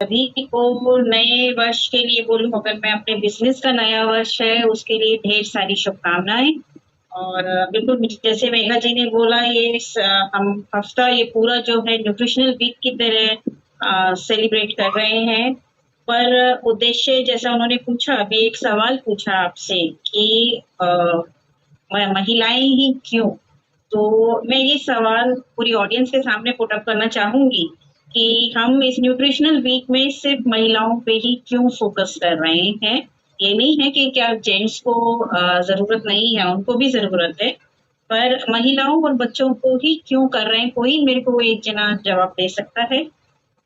सभी को नए वर्ष के लिए बोलूँ, अगर मैं अपने बिज़नेस का नया वर्ष है उसके लिए ढेर सारी शुभकामनाएँ। और बिल्कुल जैसे मेघा जी ने बोला, हम हफ्ता ये पूरा जो है न्यूट्रिशनल वीक की तरह सेलिब्रेट कर रहे हैं। पर उद्देश्य जैसा उन्होंने पूछा, अभी एक सवाल पूछा आपसे कि महिलाएं ही क्यों? तो मैं ये सवाल पूरी ऑडियंस के सामने पुट अप करना चाहूंगी कि हम इस न्यूट्रिशनल वीक में सिर्फ महिलाओं पे ही क्यों फोकस कर रहे हैं। ये नहीं है कि क्या जेंट्स को जरूरत नहीं है, उनको भी जरूरत है, पर महिलाओं और बच्चों को ही क्यों कर रहे हैं? कोई मेरे को एक जना जवाब दे सकता है?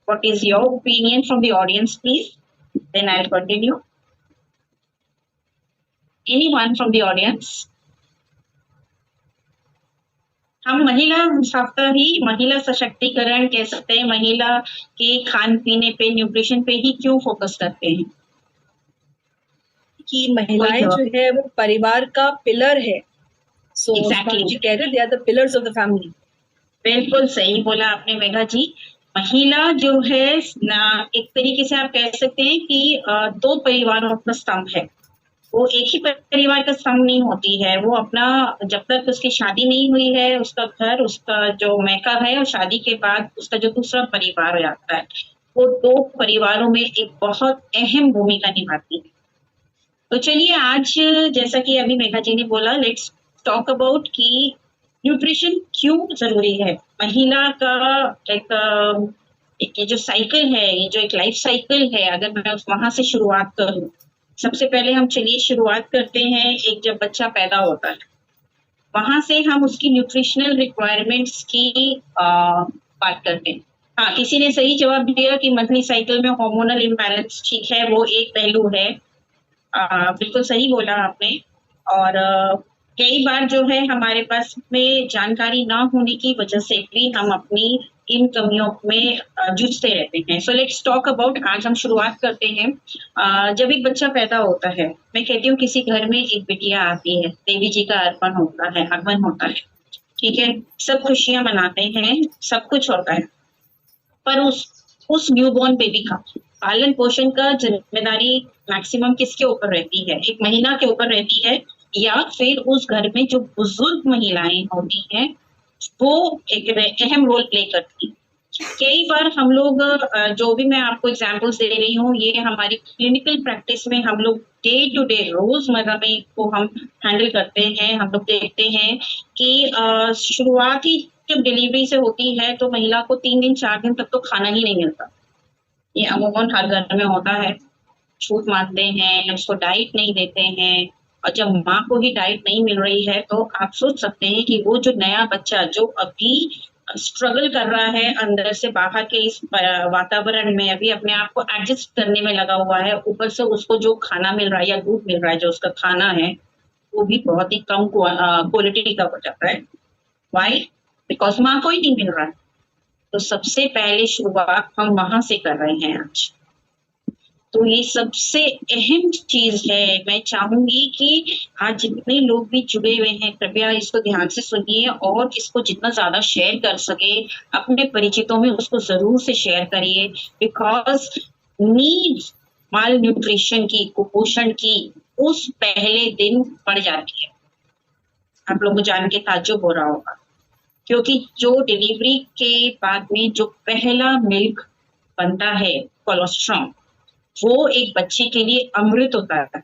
What is your opinion from the audience please? Then I will continue. Anyone from the audience? हम महिला सप्ताह ही महिला सशक्तिकरण कह सकते हैं, महिला के खान पीने पे, न्यूट्रिशन पे ही क्यों फोकस करते हैं? कि कोई महिलाएं जो जवाब? है वो परिवार का पिलर है। सो एग्जैक्टली जी कह रहे they are the pillars of the family. बिल्कुल सही बोला आपने मेघा जी। महिला जो है ना, एक तरीके से आप कह सकते हैं कि दो परिवारों का स्तंभ है। वो एक ही परिवार का स्तंभ नहीं होती है, वो अपना, जब तक उसकी शादी नहीं हुई है, उसका घर, उसका जो मैका है, और शादी के बाद उसका जो दूसरा परिवार हो जाता है, वो दो परिवारों में एक बहुत अहम भूमिका निभाती है। तो चलिए आज, जैसा कि अभी मेघा जी ने बोला, लेट्स टॉक अबाउट कि न्यूट्रिशन क्यों जरूरी है। महिला का एक एक ये जो साइकिल है, ये जो एक लाइफ साइकिल है, अगर मैं वहां से शुरुआत करूं, सबसे पहले हम चलिए शुरुआत करते हैं, एक जब बच्चा पैदा होता है वहां से हम उसकी न्यूट्रिशनल रिक्वायरमेंट्स की बात करते हैं। हाँ, किसी ने सही जवाब दिया कि मंथली साइकिल में हार्मोनल इम्बैलेंस, ठीक है, वो एक पहलू है। बिल्कुल सही बोला आपने। और कई बार जो है हमारे पास में जानकारी ना होने की वजह से भी हम अपनी इन कमियों में जूझते रहते हैं। सो लेट्स टॉक अबाउट, आज हम शुरुआत करते हैं। जब एक बच्चा पैदा होता है, मैं कहती हूँ किसी घर में एक बिटिया आती है, देवी जी का अर्पण होता है, आगमन होता है, ठीक है, सब खुशियां मनाते हैं, सब कुछ होता है, पर उस न्यूबॉर्न बेबी का पालन पोषण का जिम्मेदारी मैक्सिमम किसके ऊपर रहती है? एक महिला के ऊपर रहती है, या फिर उस घर में जो बुजुर्ग महिलाएं होती हैं वो एक अहम रोल प्ले करती हैं। कई बार हम लोग, जो भी मैं आपको एग्जांपल्स दे रही हूँ, ये हमारी क्लिनिकल प्रैक्टिस में हम लोग डे टू डे रोजमर्रा में को हम हैंडल करते हैं। हम लोग देखते हैं कि शुरुआत ही जब डिलीवरी से होती है तो महिला को 3 दिन 4 दिन तक तो खाना ही नहीं मिलता। ये अमूमन हर घर में होता है। छूट मारते हैं, उसको डाइट नहीं देते हैं, और जब माँ को ही डाइट नहीं मिल रही है तो आप सोच सकते हैं कि वो जो नया बच्चा जो अभी स्ट्रगल कर रहा है अंदर से बाहर के इस वातावरण में, अभी अपने आप को एडजस्ट करने में लगा हुआ है, ऊपर से उसको जो खाना मिल रहा है या दूध मिल रहा है जो उसका खाना है, वो भी बहुत ही कम क्वालिटी का हो जाता है। वाई? बिकॉज माँ को ही नहीं मिल रहा है। तो सबसे पहले शुरुआत हम वहां से कर रहे हैं आज। तो ये सबसे अहम चीज है। मैं चाहूंगी कि आज जितने लोग भी जुड़े हुए हैं, कृपया इसको ध्यान से सुनिए, और इसको जितना ज्यादा शेयर कर सके अपने परिचितों में उसको जरूर से शेयर करिए। बिकॉज नीड माल न्यूट्रिशन की, कुपोषण की, उस पहले दिन बढ़ जाती है। आप लोगों को जान के ताज्जुब हो रहा होगा, क्योंकि जो डिलीवरी के बाद में जो पहला मिल्क बनता है, कोलोस्ट्रॉम, वो एक बच्चे के लिए अमृत होता है।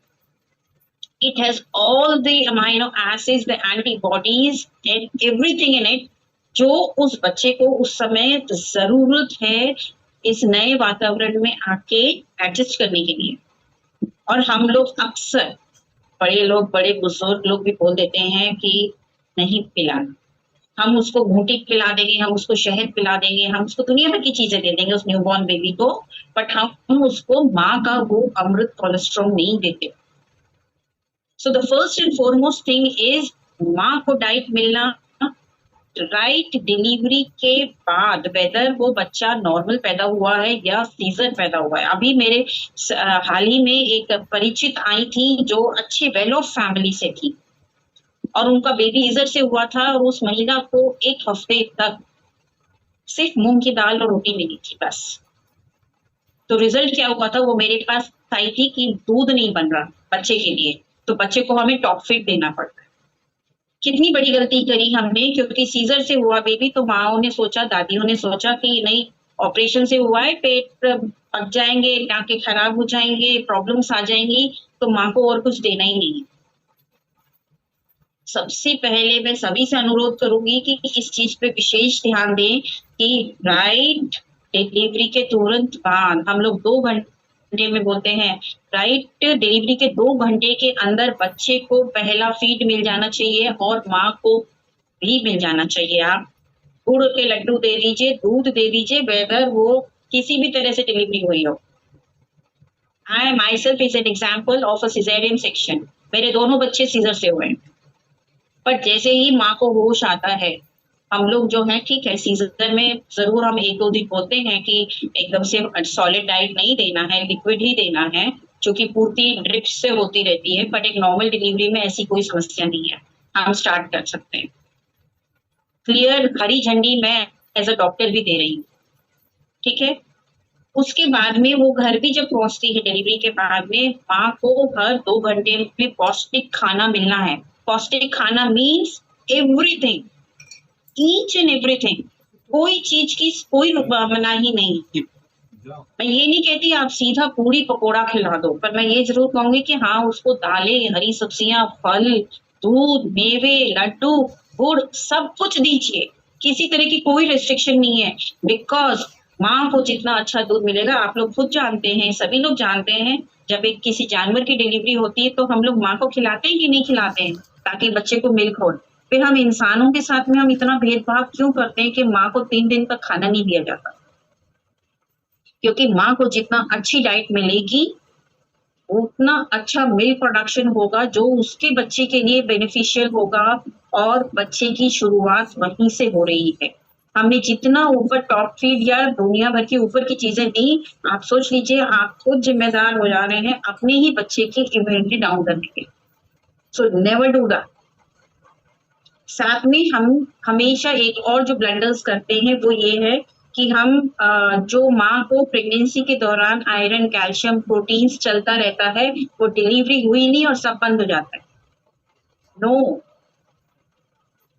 It has all the amino acids, the antibodies and everything in it, जो उस बच्चे को उस समय जरूरत है इस नए वातावरण में आके एडजस्ट करने के लिए। और हम लोग अक्सर, बड़े लोग, बड़े बुजुर्ग लोग भी बोल देते हैं कि नहीं पिलाना, हम उसको घूंटी पिला देंगे, हम उसको शहद पिला देंगे, हम उसको दुनिया भर की चीजें दे देंगे उस न्यूबॉर्न बेबी को, बट हम उसको माँ का वो अमृत कोलेस्ट्रॉल नहीं देते। So the first and foremost thing is माँ को डाइट मिलना राइट डिलीवरी के बाद, वेदर वो बच्चा नॉर्मल पैदा हुआ है या सीजर पैदा हुआ है। अभी मेरे हाल ही में एक परिचित आई थी जो अच्छे वेल ऑफ फैमिली से थी, और उनका बेबी इधर से हुआ था, और उस महिला को एक हफ्ते तक सिर्फ मूंग की दाल और रोटी मिली थी बस। तो रिजल्ट क्या हुआ था, वो मेरे पास आई थी कि दूध नहीं बन रहा बच्चे के लिए, तो बच्चे को हमें टॉप फीड देना पड़ता है। कितनी बड़ी गलती करी हमने, क्योंकि सीजर से हुआ बेबी, तो माँओं ने सोचा, दादियों ने सोचा कि नहीं ऑपरेशन से हुआ है, पेट पक जाएंगे, टाँके खराब हो जाएंगे, प्रॉब्लम्स आ जाएंगी, तो माँ को और कुछ देना ही नहीं है। सबसे पहले मैं सभी से अनुरोध करूंगी कि इस चीज पे विशेष ध्यान दें कि राइट डिलीवरी के तुरंत बाद, हम लोग 2 घंटे में बोलते हैं, राइट डिलीवरी के 2 घंटे के अंदर बच्चे को पहला फीड मिल जाना चाहिए और माँ को भी मिल जाना चाहिए। आप गुड़ के लड्डू दे दीजिए, दूध दे दीजिए, वेदर वो किसी भी तरह से डिलीवरी हुई हो। I myself is an example of a caesarean section. मेरे दोनों बच्चे सीजर से हुए हैं, पर जैसे ही माँ को होश आता है, हम लोग जो है, ठीक है सीजर में जरूर हम 1-2 दिन बोलते हैं कि एकदम से सॉलिड डाइट नहीं देना है, लिक्विड ही देना है, जो कि पूर्ति ड्रिप से होती रहती है, बट एक नॉर्मल डिलीवरी में ऐसी कोई समस्या नहीं है, हम स्टार्ट कर सकते हैं। क्लियर हरी झंडी मैं एज अ डॉक्टर भी दे रही हूँ, ठीक है। उसके बाद में वो घर भी जब पहुंचती है डिलीवरी के बाद में, माँ को हर 2 घंटे में पौष्टिक खाना मिलना है। पौष्टिक खाना means everything, each and everything, कोई चीज की कोई मनाही नहीं है। मैं ये नहीं कहती आप सीधा पूरी पकोड़ा खिला दो, पर मैं ये जरूर कहूंगी कि हाँ उसको दालें, हरी सब्जियां, फल, दूध, मेवे, लड्डू, गुड़ सब कुछ दीजिए, किसी तरह की कोई रेस्ट्रिक्शन नहीं है। बिकॉज माँ को जितना अच्छा दूध मिलेगा, आप लोग खुद जानते हैं, सभी लोग जानते हैं, जब एक किसी जानवर की डिलीवरी होती है तो हम लोग माँ को खिलाते हैं कि नहीं खिलाते हैं, ताकि बच्चे को मिल्क हो। फिर हम इंसानों के साथ में हम इतना भेदभाव क्यों करते हैं कि माँ को 3 दिन तक खाना नहीं दिया जाता? क्योंकि माँ को जितना अच्छी डाइट मिलेगी, उतना अच्छा मिल्क प्रोडक्शन होगा, जो उसके बच्चे के लिए बेनिफिशियल होगा, और बच्चे की शुरुआत वहीं से हो रही है। हमने जितना ऊपर टॉप फीड या दुनिया भर की ऊपर की चीजें दी, आप सोच लीजिए आप खुद जिम्मेदार हो जा रहे हैं अपने ही बच्चे की इम्यूनिटी डाउन करने के। So never do that. साथ में हम हमेशा एक और जो ब्लंडर्स करते हैं वो ये है कि हम जो माँ को प्रेगनेंसी के दौरान आयरन, कैल्शियम, प्रोटीन्स चलता रहता है, वो डिलीवरी हुई नहीं और सब बंद हो जाता है। नो,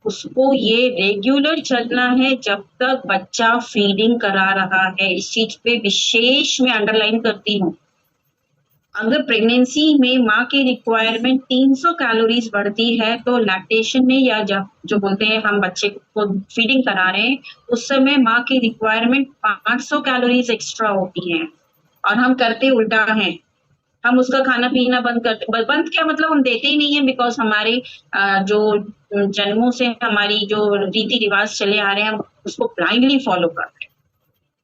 उसको ये रेगुलर चलना है जब तक बच्चा फीडिंग करा रहा है। इस चीज पे विशेष मैं अंडरलाइन करती हूँ। अगर प्रेगनेंसी में माँ की रिक्वायरमेंट 300 कैलोरीज बढ़ती है, तो लैक्टेशन में या जब जो बोलते हैं हम बच्चे को फीडिंग करा रहे हैं, उस समय माँ की रिक्वायरमेंट 500 कैलोरीज एक्स्ट्रा होती है, और हम करते उल्टा है। हम उसका खाना पीना बंद करते, बंद क्या मतलब हम देते ही नहीं है, बिकॉज हमारे जो जन्मों से हमारी जो रीति रिवाज चले आ रहे हैं, हम उसको ब्लाइंडली फॉलो करते हैं।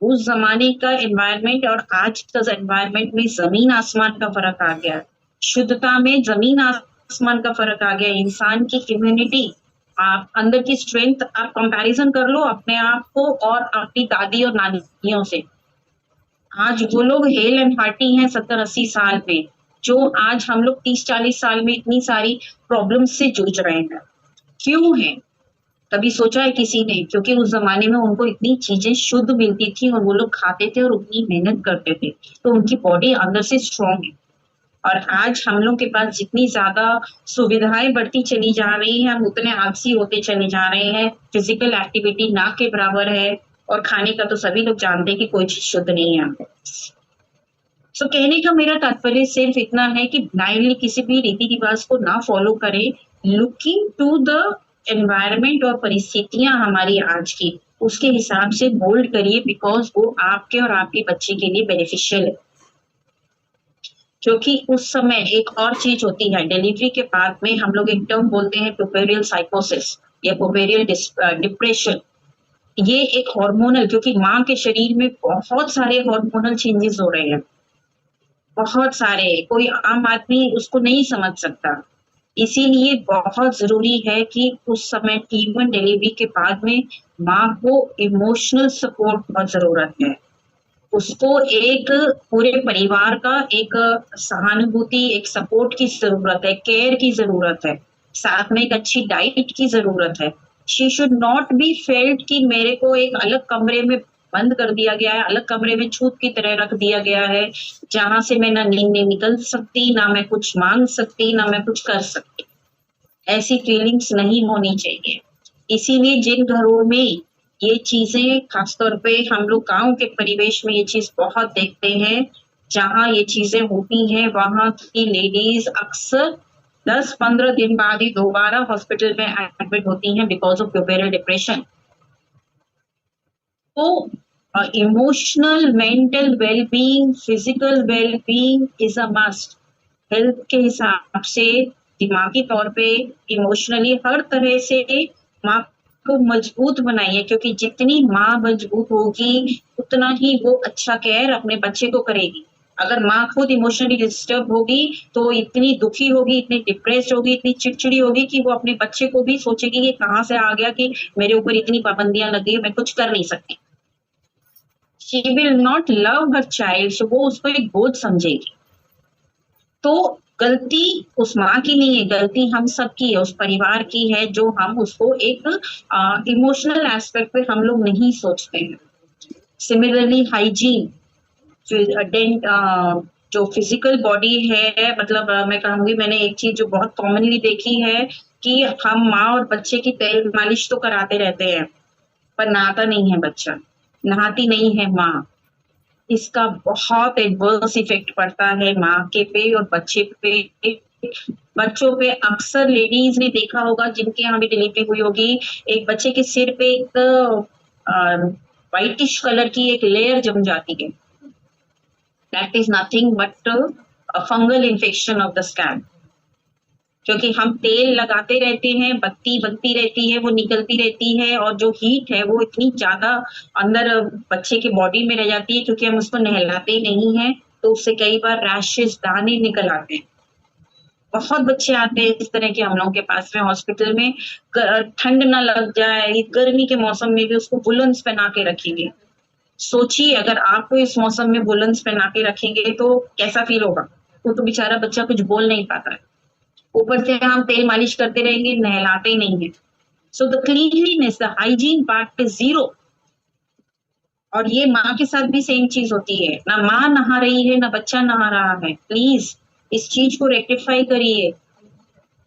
उस जमाने का एनवायरनमेंट और आज का एनवायरनमेंट में जमीन आसमान का फर्क आ गया। शुद्धता में जमीन आसमान का फर्क आ गया। इंसान की इम्यूनिटी, आप अंदर की स्ट्रेंथ, आप कंपैरिजन कर लो अपने आप को और अपनी दादी और नानियों से। आज वो लोग हेल एंड हार्टी हैं 70-80 साल में, जो आज हम लोग 30-40 साल में इतनी सारी प्रॉब्लम्स से जूझ रहे हैं। क्यों है? कभी सोचा है किसी ने? क्योंकि उस जमाने में उनको इतनी चीजें शुद्ध मिलती थी और वो लोग खाते थे और उतनी मेहनत करते थे, तो उनकी बॉडी अंदर से स्ट्रांग है। और आज हम लोग के पास जितनी ज्यादा सुविधाएं बढ़ती चली जा रही हैं, हम उतने आलसी होते चले जा रहे हैं। फिजिकल एक्टिविटी ना के बराबर है, और खाने का तो सभी लोग जानते हैं कि कोई चीज शुद्ध नहीं है। सो कहने का मेरा तात्पर्य सिर्फ इतना है कि ब्लाइंडली किसी भी रीति रिवाज को ना फॉलो करें। लुकिंग टू द एनवायरनमेंट और परिस्थितियां हमारी आज की, उसके हिसाब से मोल्ड करिए, बिकॉज वो आपके और आपके बच्चे के लिए बेनिफिशियल है। क्योंकि उस समय एक और चीज होती है, डिलीवरी के बाद में हम लोग एक टर्म बोलते हैं पुर्पेरियल साइकोसिस या पुर्पेरियल डिप्रेशन। ये एक हार्मोनल, क्योंकि माँ के शरीर में बहुत सारे हार्मोनल चेंजेस हो रहे हैं, बहुत सारे, कोई आम आदमी उसको नहीं समझ सकता। इसीलिए बहुत जरूरी है कि उस समय T1 डिलीवरी के बाद में माँ को इमोशनल सपोर्ट बहुत जरूरत है। उसको एक पूरे परिवार का एक सहानुभूति, एक सपोर्ट की जरूरत है, केयर की जरूरत है, साथ में एक अच्छी डाइट की जरूरत है। She should not be felt कि मेरे को एक अलग कमरे में बंद कर दिया गया है, अलग कमरे में छूत की तरह रख दिया गया है, जहां से मैं ना नींद में निकल सकती, ना मैं कुछ मांग सकती, ना मैं कुछ कर सकती। ऐसी फीलिंग्स नहीं होनी चाहिए। इसीलिए जिन घरों में ये चीजें, खासतौर पे हम लोग गांव के परिवेश में ये चीज बहुत देखते हैं, जहां ये चीजें होती हैं वहां की लेडीज अक्सर 10-15 दिन बाद ही दोबारा हॉस्पिटल में एडमिट होती हैं बिकॉज ऑफ प्यूबेरल डिप्रेशन। तो emotional, mental wellbeing, physical wellbeing is a must. Health के हिसाब से दिमागी तौर पे, इमोशनली, हर तरह से माँ को मजबूत बनाइए, क्योंकि जितनी माँ मजबूत होगी उतना ही वो अच्छा केयर अपने बच्चे को करेगी। अगर माँ खुद इमोशनली डिस्टर्ब होगी तो इतनी दुखी होगी, इतनी डिप्रेस्ड होगी, इतनी चिड़चिड़ी होगी कि वो अपने बच्चे को भी सोचेगी कि कहाँ से आ गया कि मेरे ऊपर इतनी पाबंदियां लगी है, मैं कुछ कर नहीं सकती। She will not love her child, वो उसको एक बोझ समझेगी। तो गलती उस माँ की नहीं है, गलती हम सबकी है, उस परिवार की है, जो हम उसको एक इमोशनल एस्पेक्ट पे हम लोग नहीं सोचते हैं। सिमिलरली हाइजीन, जो फिजिकल बॉडी है, मतलब मैं कहूंगी, मैंने एक चीज जो बहुत कॉमनली देखी है कि हम माँ और बच्चे की तेल मालिश तो कराते रहते हैं, पर नहाता नहीं है बच्चा, नहाती नहीं है माँ। इसका बहुत एडवर्स इफेक्ट पड़ता है माँ के पे और बच्चे पे। बच्चों पे अक्सर लेडीज ने देखा होगा जिनके यहाँ भी डिलीवरी हुई होगी, एक बच्चे के सिर पे एक व्हाइटिश कलर की एक लेयर जम जाती है। That is nothing but a fungal infection of the scalp. क्योंकि हम तेल लगाते रहते हैं, बत्ती बनती रहती है, वो निकलती रहती है, और जो हीट है वो इतनी ज्यादा अंदर बच्चे के बॉडी में रह जाती है, क्योंकि हम उसको नहलाते नहीं हैं, तो उससे कई बार रैशेस, दाने निकल आते हैं। बहुत बच्चे आते हैं इस तरह के हम लोगों के पास में हॉस्पिटल में, ठंड ना लग जाए, गर्मी के मौसम में भी उसको वुलन्स पहना के रखेंगे। सोचिए अगर आपको इस मौसम में वुलन्स पहना के रखेंगे तो कैसा फील होगा। वो तो बेचारा बच्चा कुछ बोल नहीं पाता है, ऊपर से हम तेल मालिश करते रहेंगे, नहलाते नहीं है। So the cleanliness, the hygiene part is zero. और ये माँ के साथ भी सेम चीज होती है, ना माँ नहा रही है ना बच्चा नहा रहा है। प्लीज इस चीज को रेक्टिफाई करिए,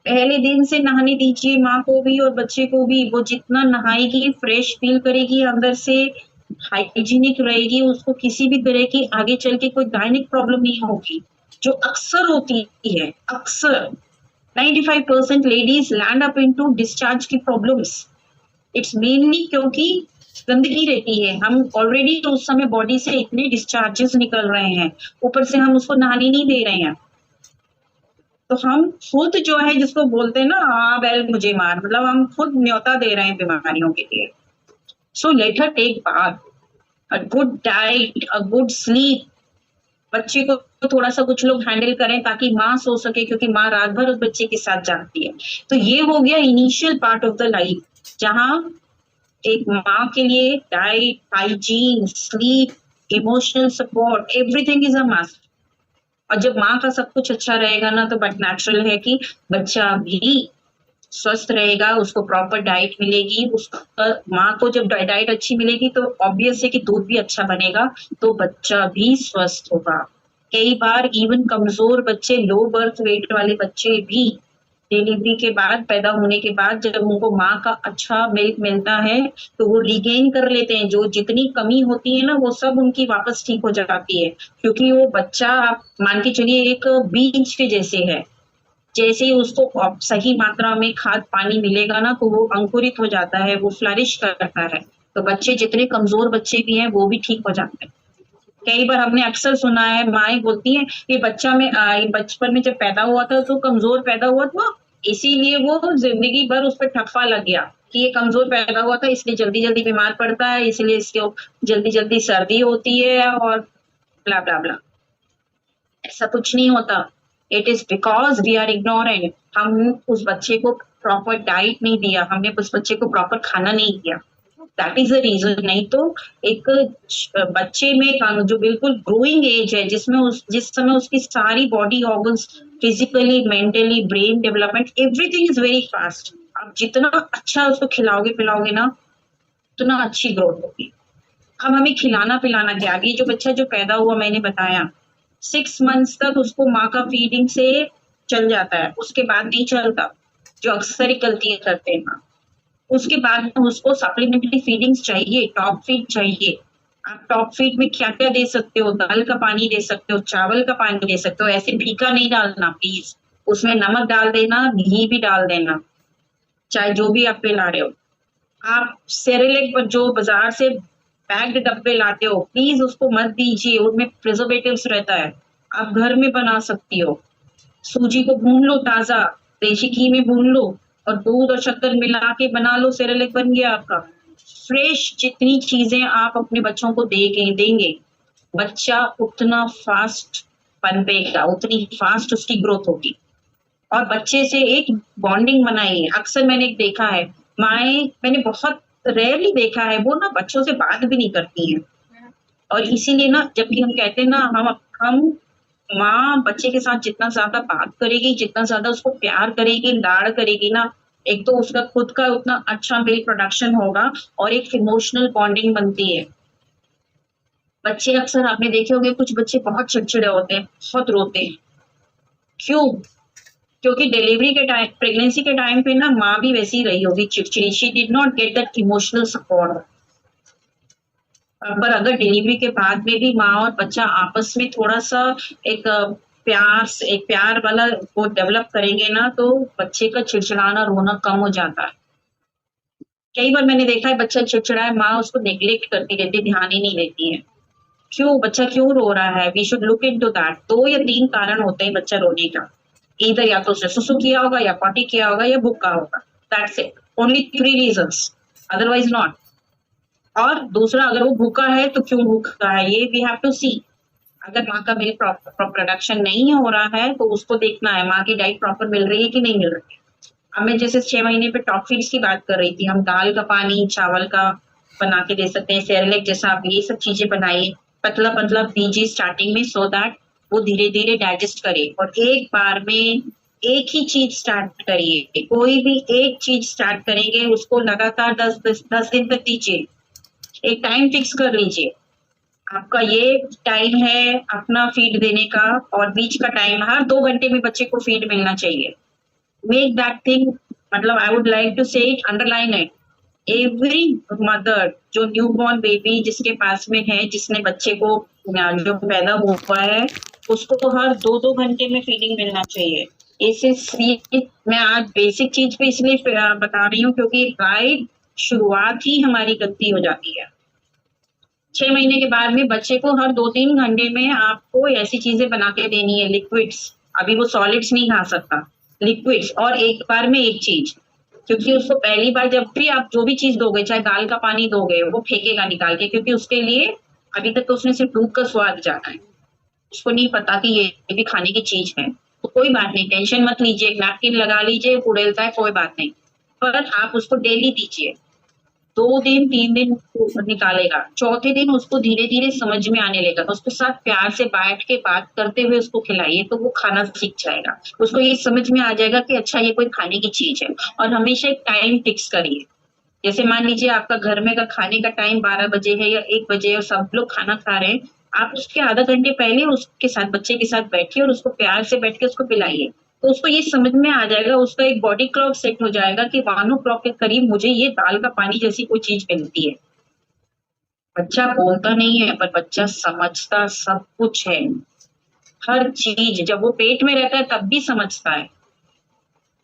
पहले दिन से नहाने दीजिए माँ को भी और बच्चे को भी। वो जितना नहाएगी, फ्रेश फील करेगी, अंदर से हाइजीनिक रहेगी, उसको किसी भी तरह की आगे चल के कोई गायनिक प्रॉब्लम नहीं होगी, जो अक्सर होती है। अक्सर 95% ladies land up into discharge की प्रॉब्लम्स। इट्स मेनली क्योंकि गंदगी रहती है, हम ऑलरेडी तो उस समय बॉडी से इतने डिस्चार्जेस निकल रहे हैं, ऊपर से हम उसको नहाने नहीं दे रहे हैं। तो हम खुद जो है, जिसको बोलते हैं ना, हाँ बैल मुझे मार, मतलब हम खुद न्योता दे रहे हैं बीमारियों के लिए। So let her take bath, a good diet, a good sleep. बच्चे को थोड़ा सा कुछ लोग हैंडल करें ताकि माँ सो सके, क्योंकि माँ रात भर उस बच्चे के साथ जागती है। तो ये हो गया initial part of the life, जहाँ एक माँ के लिए diet, hygiene, sleep, emotional support, everything is a must. और जब माँ का सब कुछ अच्छा रहेगा ना, तो बट नेचुरल है कि बच्चा भी स्वस्थ रहेगा, उसको प्रॉपर डाइट मिलेगी। उसका माँ को जब डाइट अच्छी मिलेगी तो ऑब्वियस है कि दूध भी अच्छा बनेगा, तो बच्चा भी स्वस्थ होगा। कई बार इवन कमजोर बच्चे, लो बर्थ वेट वाले बच्चे भी डिलीवरी के बाद, पैदा होने के बाद, जब उनको माँ का अच्छा मिल्क मिलता है तो वो रिगेन कर लेते हैं। जो जितनी कमी होती है ना, वो सब उनकी वापस ठीक हो जाती है, क्योंकि वो बच्चा, आप मान के चलिए, एक बीज के जैसे है। जैसे ही उसको सही मात्रा में खाद पानी मिलेगा ना, तो वो अंकुरित हो जाता है, वो फ्लरिश करता है। तो बच्चे, जितने कमजोर बच्चे भी हैं, वो भी ठीक हो जाते हैं। कई बार हमने अक्सर सुना है, माएँ बोलती हैं कि बच्चा में बचपन में जब पैदा हुआ था तो कमजोर पैदा हुआ था, इसीलिए वो जिंदगी भर उस पर ठप्पा लग गया कि ये कमजोर पैदा हुआ था, इसलिए जल्दी जल्दी बीमार पड़ता है, इसलिए इसको जल्दी जल्दी सर्दी होती है, और ब्ला ब्ला ब्ला। ऐसा कुछ नहीं होता। It is because we are ignorant. हम उस बच्चे को प्रॉपर डाइट नहीं दिया, हमने उस बच्चे को प्रॉपर खाना नहीं दिया। That is the reason. नहीं तो एक बच्चे में, जो बिल्कुल ग्रोइंग एज है, जिस समय उसकी सारी body organs, physically, mentally, brain development, everything is very fast. आप जितना अच्छा उसको खिलाओगे पिलाओगे ना, उतना अच्छी ग्रोथ होगी। अब हमें खिलाना पिलाना क्या, अभी जो बच्चा जो पैदा हुआ मैंने बताया 6 मंथ्स तक उसको माँ का फीडिंग से चल जाता है, उसके बाद नहीं चलता, जो अक्सर ही गलतियां करते हैं माँ। उसके बाद में उसको सप्लीमेंट्री फीडिंग्स चाहिए, टॉप फीड चाहिए। आप टॉप फीड में क्या क्या दे सकते हो, दाल का पानी दे सकते हो, चावल का पानी दे सकते हो, ऐसे फीका नहीं डालना प्लीज, उसमें नमक डाल देना, घी भी डाल देना, चाहे जो भी आप पिला रहे हो। आप सेरेलेक पर जो बाजार से पैक्ड डब्बे लाते हो प्लीज उसको मत दीजिए, उनमें प्रिजर्वेटिव्स रहता है। आप घर में बना सकती हो, सूजी को भून लो ताजा, देसी घी में भून लो और दूध और शक्कर मिला के बना लो, सेरेलेक बन गया आपका। फ्रेश जितनी चीजें आप अपने बच्चों को देंगे, बच्चा उतना फास्ट पनपेगा, उतनी फास्ट उसकी ग्रोथ होगी। और बच्चे से एक बॉन्डिंग बनाइए। अक्सर मैंने देखा है माएँ, मैंने बहुत रेयरली देखा है वो ना बच्चों से बात भी नहीं करती हैं। और इसीलिए ना जबकि हम कहते हैं ना हम माँ बच्चे के साथ जितना ज्यादा बात करेगी, जितना ज्यादा उसको प्यार करेगी, लाड़ करेगी ना, एक तो उसका खुद का उतना अच्छा मिल्क प्रोडक्शन होगा और एक इमोशनल बॉन्डिंग बनती है। बच्चे अक्सर आपने देखे होंगे कुछ बच्चे बहुत चिड़चिड़े होते हैं, बहुत रोते हैं। क्यों? क्योंकि डिलीवरी के टाइम, प्रेगनेंसी के टाइम पे ना माँ भी वैसी रही होगी चिड़चिड़ी, she did not get that emotional support. पर अगर डिलीवरी के बाद में भी माँ और बच्चा आपस में थोड़ा सा एक एक प्यार वाला वो डेवलप करेंगे ना, तो बच्चे का चिड़चिड़ाना रोना कम हो जाता है। कई बार मैंने देखा है बच्चा चिड़चिड़ा है, माँ उसको नेग्लेक्ट करती रहती, ध्यान ही नहीं देती है। क्यों, बच्चा क्यों रो रहा है? We should look into that. 2 या 3 कारण होते हैं बच्चा रोने का। ईदर या तो उसने सुसु किया होगा या पॉटी किया होगा या भूखा होगा, that's it, only 3 reasons, otherwise not. और दूसरा, अगर वो भूखा है तो क्यों भूखा है ये वी हैव टू सी। अगर माँ का मिल्क प्रोडक्शन नहीं हो रहा है तो उसको देखना है माँ की डाइट प्रॉपर मिल रही है कि नहीं मिल रही है। अब मैं जैसे 6 महीने पे टॉप फीड्स की बात कर रही थी, हम दाल का पानी, चावल का बना के दे सकते हैं, सेरेलेक जैसा आप ये सब चीजें बनाइए, पतला पतला दीजिए स्टार्टिंग में, सो दैट वो धीरे धीरे डाइजेस्ट करे। और एक बार में एक ही चीज स्टार्ट करिए, कोई भी एक चीज स्टार्ट करेंगे उसको लगातार 10 दिन तक दीजिए। एक टाइम फिक्स कर लीजिए, आपका ये टाइम है अपना फीड देने का, और बीच का टाइम हर 2 घंटे में बच्चे को फीड मिलना चाहिए। मेक दैट थिंग, मतलब आई वुड लाइक टू से it, underline it. Every mother जो न्यूबॉर्न बेबी जिसके पास में है, जिसने बच्चे को जो पैदा हुआ है, उसको हर 2-2 घंटे में फीडिंग मिलना चाहिए। इसे मैं आज बेसिक चीज पे इसलिए बता रही हूँ क्योंकि राइट शुरुआत ही हमारी गलती हो जाती है। 6 महीने के बाद में बच्चे को हर 2-3 घंटे में आपको ऐसी चीजें बना के देनी है, लिक्विड्स। अभी वो सॉलिड्स नहीं खा सकता, लिक्विड्स, और एक बार में एक चीज। क्योंकि उसको पहली बार जब भी आप जो भी चीज दोगे, चाहे दाल का पानी दोगे, वो फेंकेगा निकाल के, क्योंकि उसके लिए अभी तक तो उसने सिर्फ दूध का स्वाद जाना है, उसको नहीं पता कि ये भी खाने की चीज है। तो कोई बात नहीं, टेंशन मत लीजिए, नैपकिन लगा लीजिए, उड़ेलता है कोई बात नहीं, पर आप उसको डेली दीजिए। 2 दिन 3 दिन निकालेगा, चौथे दिन उसको धीरे धीरे समझ में आने लगेगा, उसके साथ प्यार से बैठ के बात करते हुए उसको खिलाइए, तो वो खाना सीख जाएगा। उसको ये समझ में आ जाएगा कि अच्छा ये कोई खाने की चीज है। और हमेशा एक टाइम फिक्स करिए, जैसे मान लीजिए आपका घर में का खाने का टाइम 12 बजे है या 1 बजे और सब लोग खाना खा रहे हैं, आप उसके आधा घंटे पहले उसके साथ, बच्चे के साथ बैठिए और उसको प्यार से बैठ के उसको पिलाइए। तो उसको ये समझ में आ जाएगा, उसका एक बॉडी क्लॉक सेट हो जाएगा कि 1 o'clock के करीब मुझे ये दाल का पानी जैसी कोई चीज मिलती है। बच्चा बोलता नहीं है पर बच्चा समझता सब कुछ है, हर चीज। जब वो पेट में रहता है तब भी समझता है,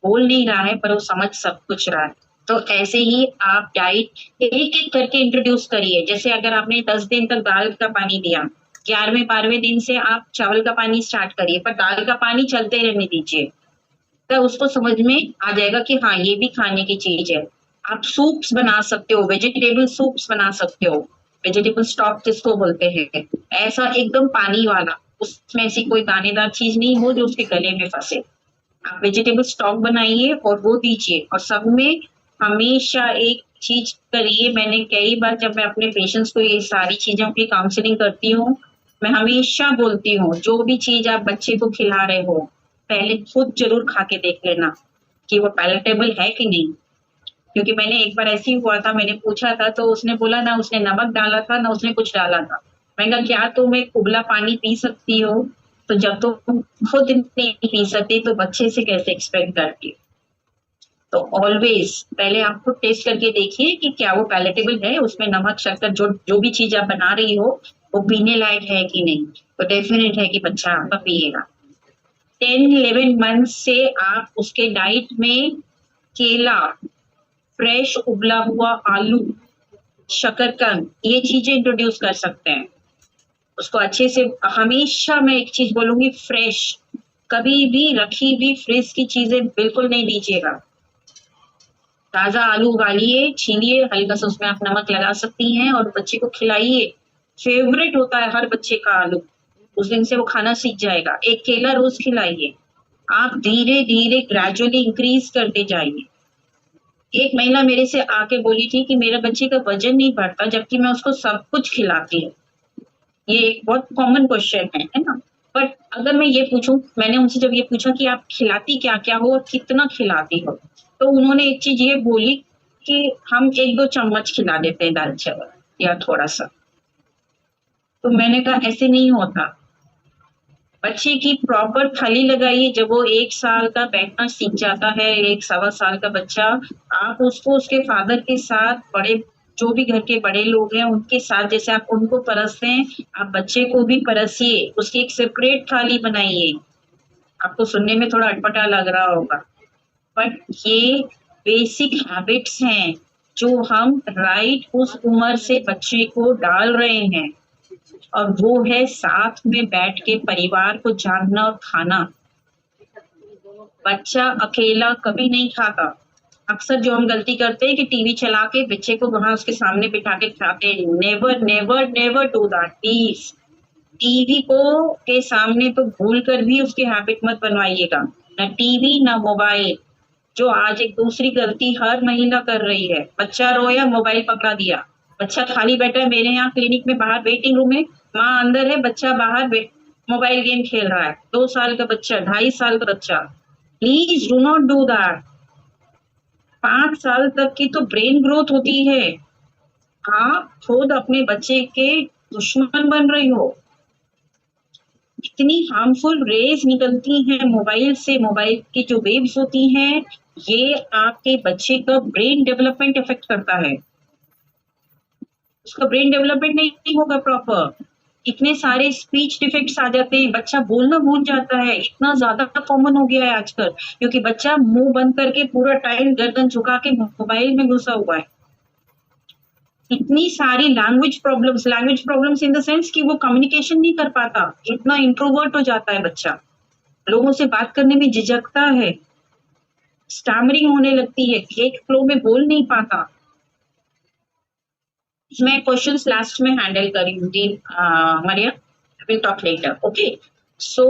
बोल नहीं रहा है पर वो समझ सब कुछ रहा है। तो ऐसे ही आप डाइट एक एक करके इंट्रोड्यूस करिए। जैसे अगर आपने 10 दिन तक दाल का पानी दिया, 11वें 12वें दिन से आप चावल का पानी स्टार्ट करिए, पर दाल का पानी चलते रहने दीजिए, तो उसको समझ में आ जाएगा कि हाँ ये भी खाने की चीज है। आप सूप्स बना सकते हो, वेजिटेबल सूप्स बना सकते हो, वेजिटेबल स्टॉक जिसको बोलते हैं, ऐसा एकदम पानी वाला, उसमें ऐसी कोई दानेदार चीज नहीं हो जो उसके गले में फंसे। आप वेजिटेबल स्टॉक बनाइए और वो दीजिए। और सब में हमेशा एक चीज करिए, मैंने कई बार जब मैं अपने पेशेंट्स को ये सारी चीजों की काउंसलिंग करती हूँ, मैं हमेशा बोलती हूँ जो भी चीज आप बच्चे को खिला रहे हो, पहले खुद जरूर खा के देख लेना कि वो पैलेटेबल है कि नहीं। क्योंकि मैंने एक बार ऐसे ही हुआ था, मैंने पूछा था तो उसने बोला ना उसने नमक डाला था ना उसने कुछ डाला था। मैंने कहा क्या तुम एक उबला पानी पी सकती हो? तो जब तुम खुद नहीं पी सकती तो बच्चे से कैसे एक्सपेक्ट करती हो? तो ऑलवेज पहले आप खुद टेस्ट करके देखिए कि क्या वो पैलेटेबल है, उसमें नमक शक्कर जो जो भी चीज आप बना रही हो वो पीने लायक है कि नहीं। तो डेफिनेट है कि बच्चा आपका पिएगा। 10-11 मंथ से आप उसके डाइट में केला, फ्रेश उबला हुआ आलू, शकरकंद ये चीजें इंट्रोड्यूस कर सकते हैं। उसको अच्छे से, हमेशा मैं एक चीज बोलूंगी, फ्रेश, कभी भी रखी हुई फ्रिज की चीजें बिल्कुल नहीं दीजिएगा। ताजा आलू उबालिए, छीलिए, हल्का सा उसमें आप नमक लगा सकती हैं और बच्चे को खिलाइए। फेवरेट होता है हर बच्चे का आलू, उस दिन से वो खाना सीख जाएगा। एक केला रोज खिलाइए। आप धीरे धीरे ग्रेजुअली इंक्रीज करते जाइए। एक महिला मेरे से आके बोली थी कि मेरा बच्चे का वजन नहीं बढ़ता जबकि मैं उसको सब कुछ खिलाती हूँ। ये एक बहुत कॉमन क्वेश्चन है ना? बट अगर मैं ये पूछूं, मैंने उनसे जब ये पूछा कि आप खिलाती क्या क्या हो और कितना खिलाती हो, तो उन्होंने एक चीज ये बोली कि हम 1-2 चम्मच खिला देते हैं दाल चावल या थोड़ा सा। तो मैंने कहा ऐसे नहीं होता। बच्चे की प्रॉपर थाली लगाइए। जब वो 1 साल का बैठना सीख जाता है, 1 सवा साल का बच्चा, आप उसको उसके फादर के साथ, बड़े जो भी घर के बड़े लोग हैं उनके साथ जैसे आप उनको परसते हैं, आप बच्चे को भी परसिए। उसकी एक सेपरेट थाली बनाइए। आपको सुनने में थोड़ा अटपटा लग रहा होगा, बट ये बेसिक हैबिट्स हैं जो हम राइट उस उम्र से बच्चे को डाल रहे हैं। और वो है साथ में बैठ के परिवार को जानना और खाना। बच्चा अकेला कभी नहीं खाता। अक्सर जो हम गलती करते हैं कि टीवी चला के बच्चे को वहां उसके सामने बिठा के खाते हैं। Never never never do that please. TV को के सामने तो भूल कर भी उसकी हैबिट मत बनवाइएगा। ना टीवी ना मोबाइल। जो आज एक दूसरी गलती हर महिला कर रही है, बच्चा रोया मोबाइल पकड़ा दिया। बच्चा खाली बैठा है, मेरे यहाँ क्लिनिक में बाहर वेटिंग रूम है, माँ अंदर है, बच्चा बाहर मोबाइल गेम खेल रहा है। 2 साल का बच्चा, 2.5 साल का बच्चा। Please do not do that. 5 साल तक की तो ब्रेन ग्रोथ होती है। आप खुद अपने बच्चे के दुश्मन बन रही हो। इतनी हार्मफुल रेज निकलती हैं मोबाइल से, मोबाइल की जो वेव्स होती हैं, ये आपके बच्चे का ब्रेन डेवलपमेंट इफेक्ट करता है। उसका ब्रेन डेवलपमेंट नहीं होगा प्रॉपर। इतने सारे स्पीच डिफेक्ट्स आ जाते हैं, बच्चा बोलना भूल जाता है। इतना ज्यादा कॉमन हो गया है आजकल, क्योंकि बच्चा मुंह बंद करके पूरा टाइम गर्दन झुका के मोबाइल में घुसा हुआ है। इतनी सारी language problems in the sense कि वो कम्युनिकेशन नहीं कर पाता, इतना इंट्रोवर्ट हो जाता है बच्चा, लोगों से बात करने में झिझकता है, स्टैमरिंग होने लगती है, एक फ्लो में बोल नहीं पाता। मैं क्वेश्चंस लास्ट में हैंडल करूंगी मरिया, विल टॉक लेटर। ओके, सो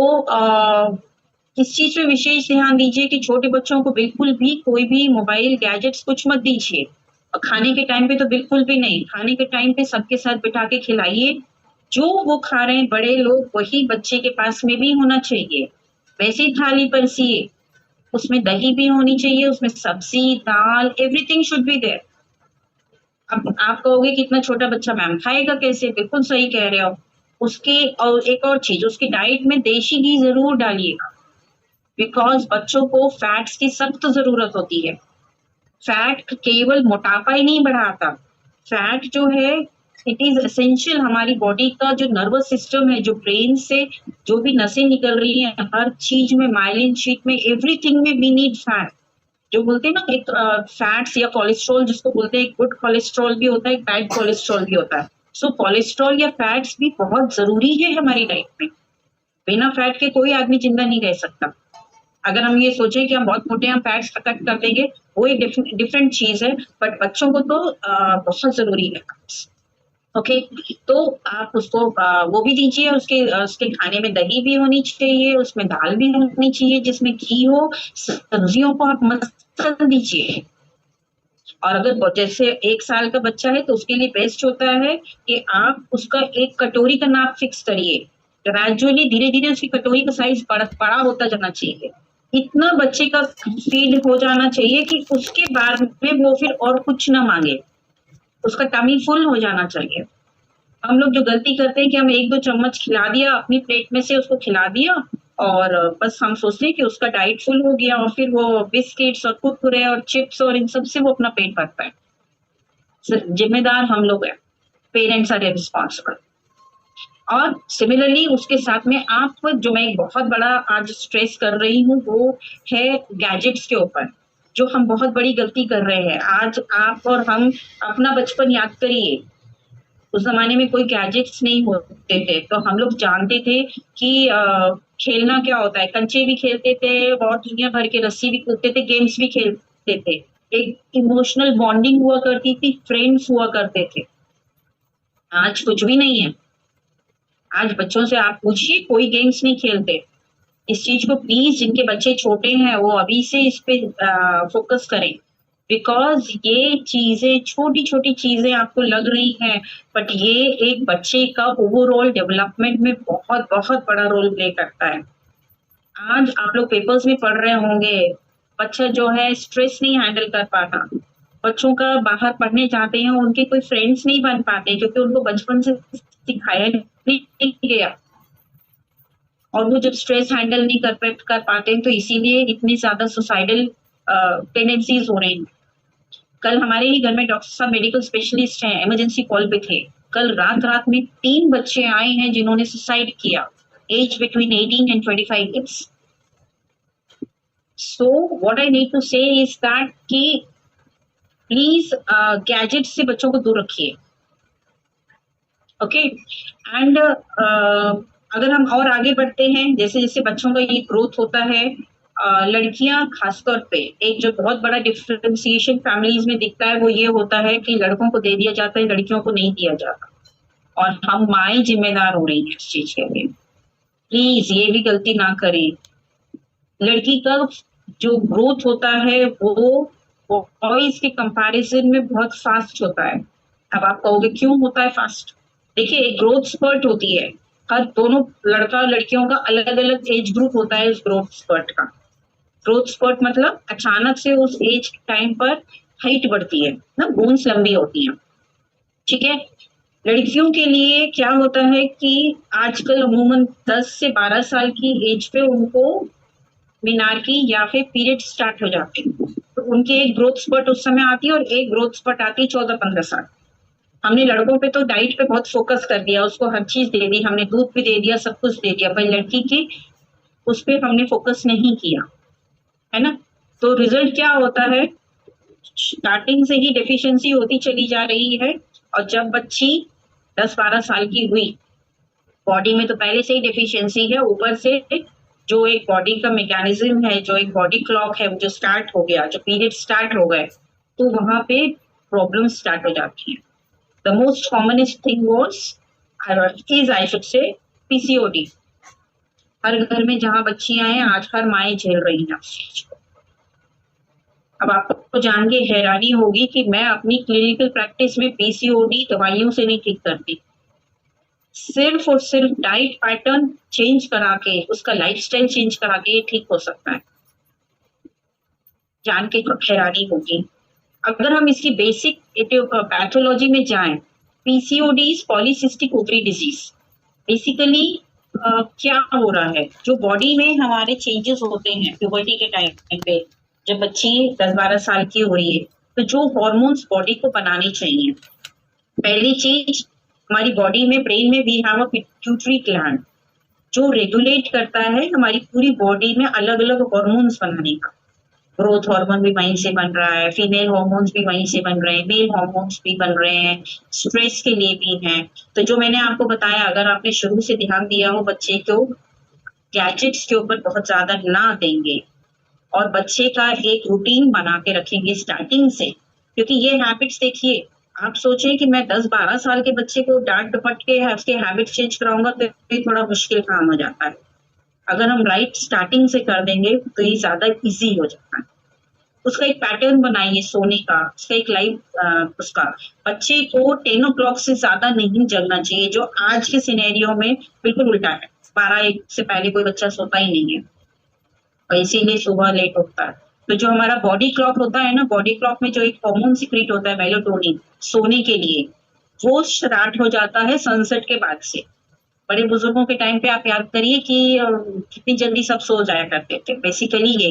इस चीज पे विशेष ध्यान दीजिए कि छोटे बच्चों को बिल्कुल भी कोई भी मोबाइल गैजेट्स कुछ मत दीजिए। और खाने के टाइम पे तो बिल्कुल भी नहीं। खाने के टाइम पे सबके साथ बिठा के खिलाइए। जो वो खा रहे हैं बड़े लोग, वही बच्चे के पास में भी होना चाहिए। वैसी थाली परसिए, उसमें दही भी होनी चाहिए, उसमें सब्जी दाल एवरीथिंग शुड बी देयर। अब आप कहोगे कि इतना छोटा बच्चा मैम खाएगा कैसे? बिल्कुल सही कह रहे हो। उसके और एक और चीज, उसकी डाइट में देशी घी जरूर डालिएगा, बिकॉज बच्चों को फैट्स की सख्त जरूरत होती है। फैट केवल मोटापा ही नहीं बढ़ाता। फैट जो है, इट इज एसेंशियल। हमारी बॉडी का जो नर्वस सिस्टम है, जो ब्रेन से जो भी नसें निकल रही हैं, हर चीज में, माइलिन शीट में, एवरीथिंग में वी नीड फैट। जो बोलते हैं ना, एक फैट्स या कोलेस्ट्रॉल जिसको बोलते हैं, एक गुड कोलेस्ट्रॉल भी होता है, एक बैड कोलेस्ट्रॉल भी होता है। सो कोलेस्ट्रॉल या फैट्स भी बहुत जरूरी है हमारी लाइफ में। बिना फैट के कोई आदमी जिंदा नहीं रह सकता। अगर हम ये सोचें कि हम बहुत मोटे, हम फैट्स कट कर देंगे, वो एक डिफरेंट चीज है। बट बच्चों को तो बहुत जरूरी है। ओके, तो आप उसको वो भी दीजिए। उसके खाने में दही भी होनी चाहिए, उसमें दाल भी होनी चाहिए जिसमें घी हो। सब्जियों को आप मसल दीजिए। और अगर जैसे 1 साल का बच्चा है तो उसके लिए बेस्ट होता है कि आप उसका एक कटोरी का नाप फिक्स करिए। ग्रेजुअली धीरे धीरे उसकी कटोरी का साइज बड़ा होता जाना चाहिए। इतना बच्चे का फीड हो जाना चाहिए कि उसके बाद में वो फिर और कुछ ना मांगे, उसका टमी फुल हो जाना चाहिए। हम लोग जो गलती करते हैं कि हम 1-2 चम्मच खिला दिया, अपनी प्लेट में से उसको खिला दिया और बस हम सोचते हैं कि उसका डाइट फुल हो गया और फिर वो बिस्किट्स और कुरकुरे और चिप्स और इन सब से वो अपना पेट भरता है। जिम्मेदार हम लोग हैं, पेरेंट्स आर रिस्पॉन्सिबल। और सिमिलरली उसके साथ में आप जो मैं एक बहुत बड़ा आज स्ट्रेस कर रही हूँ वो है गैजेट्स के ऊपर, जो हम बहुत बड़ी गलती कर रहे हैं। आज आप और हम अपना बचपन याद करिए, उस जमाने में कोई गैजेट्स नहीं होते थे, तो हम लोग जानते थे कि खेलना क्या होता है। कंचे भी खेलते थे और दुनिया भर के रस्सी भी कूदते थे, गेम्स भी खेलते थे। एक इमोशनल बॉन्डिंग हुआ करती थी, फ्रेंड्स हुआ करते थे। आज कुछ भी नहीं है। आज बच्चों से आप पूछिए, कोई गेम्स नहीं खेलते। इस चीज को प्लीज, जिनके बच्चे छोटे हैं वो अभी से इस पे फोकस करें, बिकॉज ये चीजें छोटी छोटी चीजें आपको लग रही हैं, बट ये एक बच्चे का ओवरऑल डेवलपमेंट में बहुत बहुत बड़ा रोल प्ले करता है। आज आप लोग पेपर्स में पढ़ रहे होंगे, बच्चा जो है स्ट्रेस नहीं हैंडल कर पाता। बच्चों का बाहर पढ़ने जाते हैं, उनके कोई फ्रेंड्स नहीं बन पाते क्योंकि उनको बचपन से सिखाया नहीं गया, और वो जब स्ट्रेस हैंडल नहीं कर पाते हैं तो इसीलिए इतनी ज्यादा सुसाइडल टेंडेंसीज हो रही हैं। कल हमारे ही घर में डॉक्टर साहब मेडिकल स्पेशलिस्ट हैं, इमरजेंसी कॉल पे थे। कल रात में 3 बच्चे आए हैं जिन्होंने सुसाइड किया, age between 18 and 25 years. So what I need to say is that कि प्लीज गैजेट से बच्चों को दूर रखिए, ओके। एंड अगर हम और आगे बढ़ते हैं, जैसे जैसे बच्चों का ये ग्रोथ होता है, लड़कियां खासतौर पे एक जो बहुत बड़ा डिफरेंशिएशन फैमिलीज में दिखता है वो ये होता है कि लड़कों को दे दिया जाता है, लड़कियों को नहीं दिया जाता, और हम माएँ जिम्मेदार हो रही हैं इस चीज के लिए। प्लीज ये भी गलती ना करें। लड़की का जो ग्रोथ होता है वो बॉयज के कंपैरिजन में बहुत फास्ट होता है। अब आप कहोगे क्यों होता है फास्ट? देखिए, एक ग्रोथ स्पर्ट होती है, हर दोनों लड़का लड़कियों का अलग अलग एज ग्रुप होता है। इस ग्रोथ स्पर्ट का, ग्रोथ स्पर्ट मतलब अचानक से उस एज टाइम पर हाइट बढ़ती है ना, बोन्स लंबी होती हैं, ठीक है। लड़कियों के लिए क्या होता है कि आजकल अमूमन 10 से 12 साल की एज पे उनको मीनार्की या फिर पीरियड स्टार्ट हो जाते हैं, तो उनकी एक ग्रोथ स्पर्ट उस समय आती है और एक ग्रोथ स्पर्ट आती है 14-15 साल। हमने लड़कों पे तो डाइट पे बहुत फोकस कर दिया, उसको हर चीज दे दी, हमने दूध भी दे दिया, सब कुछ दे दिया, पर लड़की की उस पर हमने फोकस नहीं किया, है ना। तो रिजल्ट क्या होता है, स्टार्टिंग से ही डेफिशिएंसी होती चली जा रही है, और जब बच्ची 10-12 साल की हुई, बॉडी में तो पहले से ही डेफिशिएंसी है, ऊपर से जो एक बॉडी का मैकेनिज्म है, जो एक बॉडी क्लॉक है, जो स्टार्ट हो गया, जो पीरियड स्टार्ट हो गए, तो वहां पे प्रॉब्लम स्टार्ट हो जाती है। The most commonest thing was, I should say, PCOD. हर घर में जहां बच्चियां हैं आज हर माएँ झेल रही हैं उस चीज को। अब आपको जान के हैरानी होगी कि मैं अपनी क्लिनिकल प्रैक्टिस में PCOD दवाइयों से नहीं ठीक करती, सिर्फ और सिर्फ डाइट पैटर्न चेंज करा के, उसका लाइफस्टाइल चेंज करा के ठीक हो सकता है। जान के हैरानी होगी। अगर हम इसकी बेसिक पैथोलॉजी में जाएं, PCOD is polycystic ovary disease. Basically क्या हो रहा है, जो बॉडी में हमारे चेंजेस होते हैं प्यूबर्टी के टाइम पे, जब बच्ची 10-12 साल की हो रही है, तो जो हॉर्मोन्स बॉडी को बनाने चाहिए, पहली चीज हमारी बॉडी में, ब्रेन में we have a pituitary gland जो रेगुलेट करता है हमारी पूरी बॉडी में अलग अलग हॉर्मोन्स बनाने का। ग्रोथ हार्मोन भी वहीं से बन रहा है, फीमेल हार्मोन्स भी वहीं से बन रहे हैं, मेल हार्मोन्स भी बन रहे हैं, स्ट्रेस के लिए भी हैं। तो जो मैंने आपको बताया, अगर आपने शुरू से ध्यान दिया हो, बच्चे को गैजेट्स के ऊपर बहुत ज्यादा ना देंगे और बच्चे का एक रूटीन बना के रखेंगे स्टार्टिंग से, क्योंकि ये हैबिट्स देखिए, आप सोचें कि मैं 10-12 साल के बच्चे को डांट डपट के उसके हैबिट चेंज कराऊंगा तो ये थोड़ा मुश्किल काम हो जाता है। अगर हम राइट स्टार्टिंग से कर देंगे तो ये ज्यादा इजी हो जाता है। उसका एक पैटर्न बनाइए सोने का, उसका एक लाइफ, उसका बच्चे को 10 o'clock से ज्यादा नहीं जगना चाहिए, जो आज के सिनेरियो में बिल्कुल उल्टा है। 12-1 से पहले कोई बच्चा सोता ही नहीं है। और इसीलिए सुबह लेट उठता है। तो जो हमारा बॉडी क्लॉक होता है ना, बॉडी क्लॉक में जो एक हार्मोन सिक्रीट होता है मेलाटोनिन सोने के लिए, वो स्टार्ट हो जाता है सनसेट के बाद से। बड़े बुजुर्गों के टाइम पे आप याद करिए कि कितनी जल्दी सब सो जाया करते थे। बेसिकली ये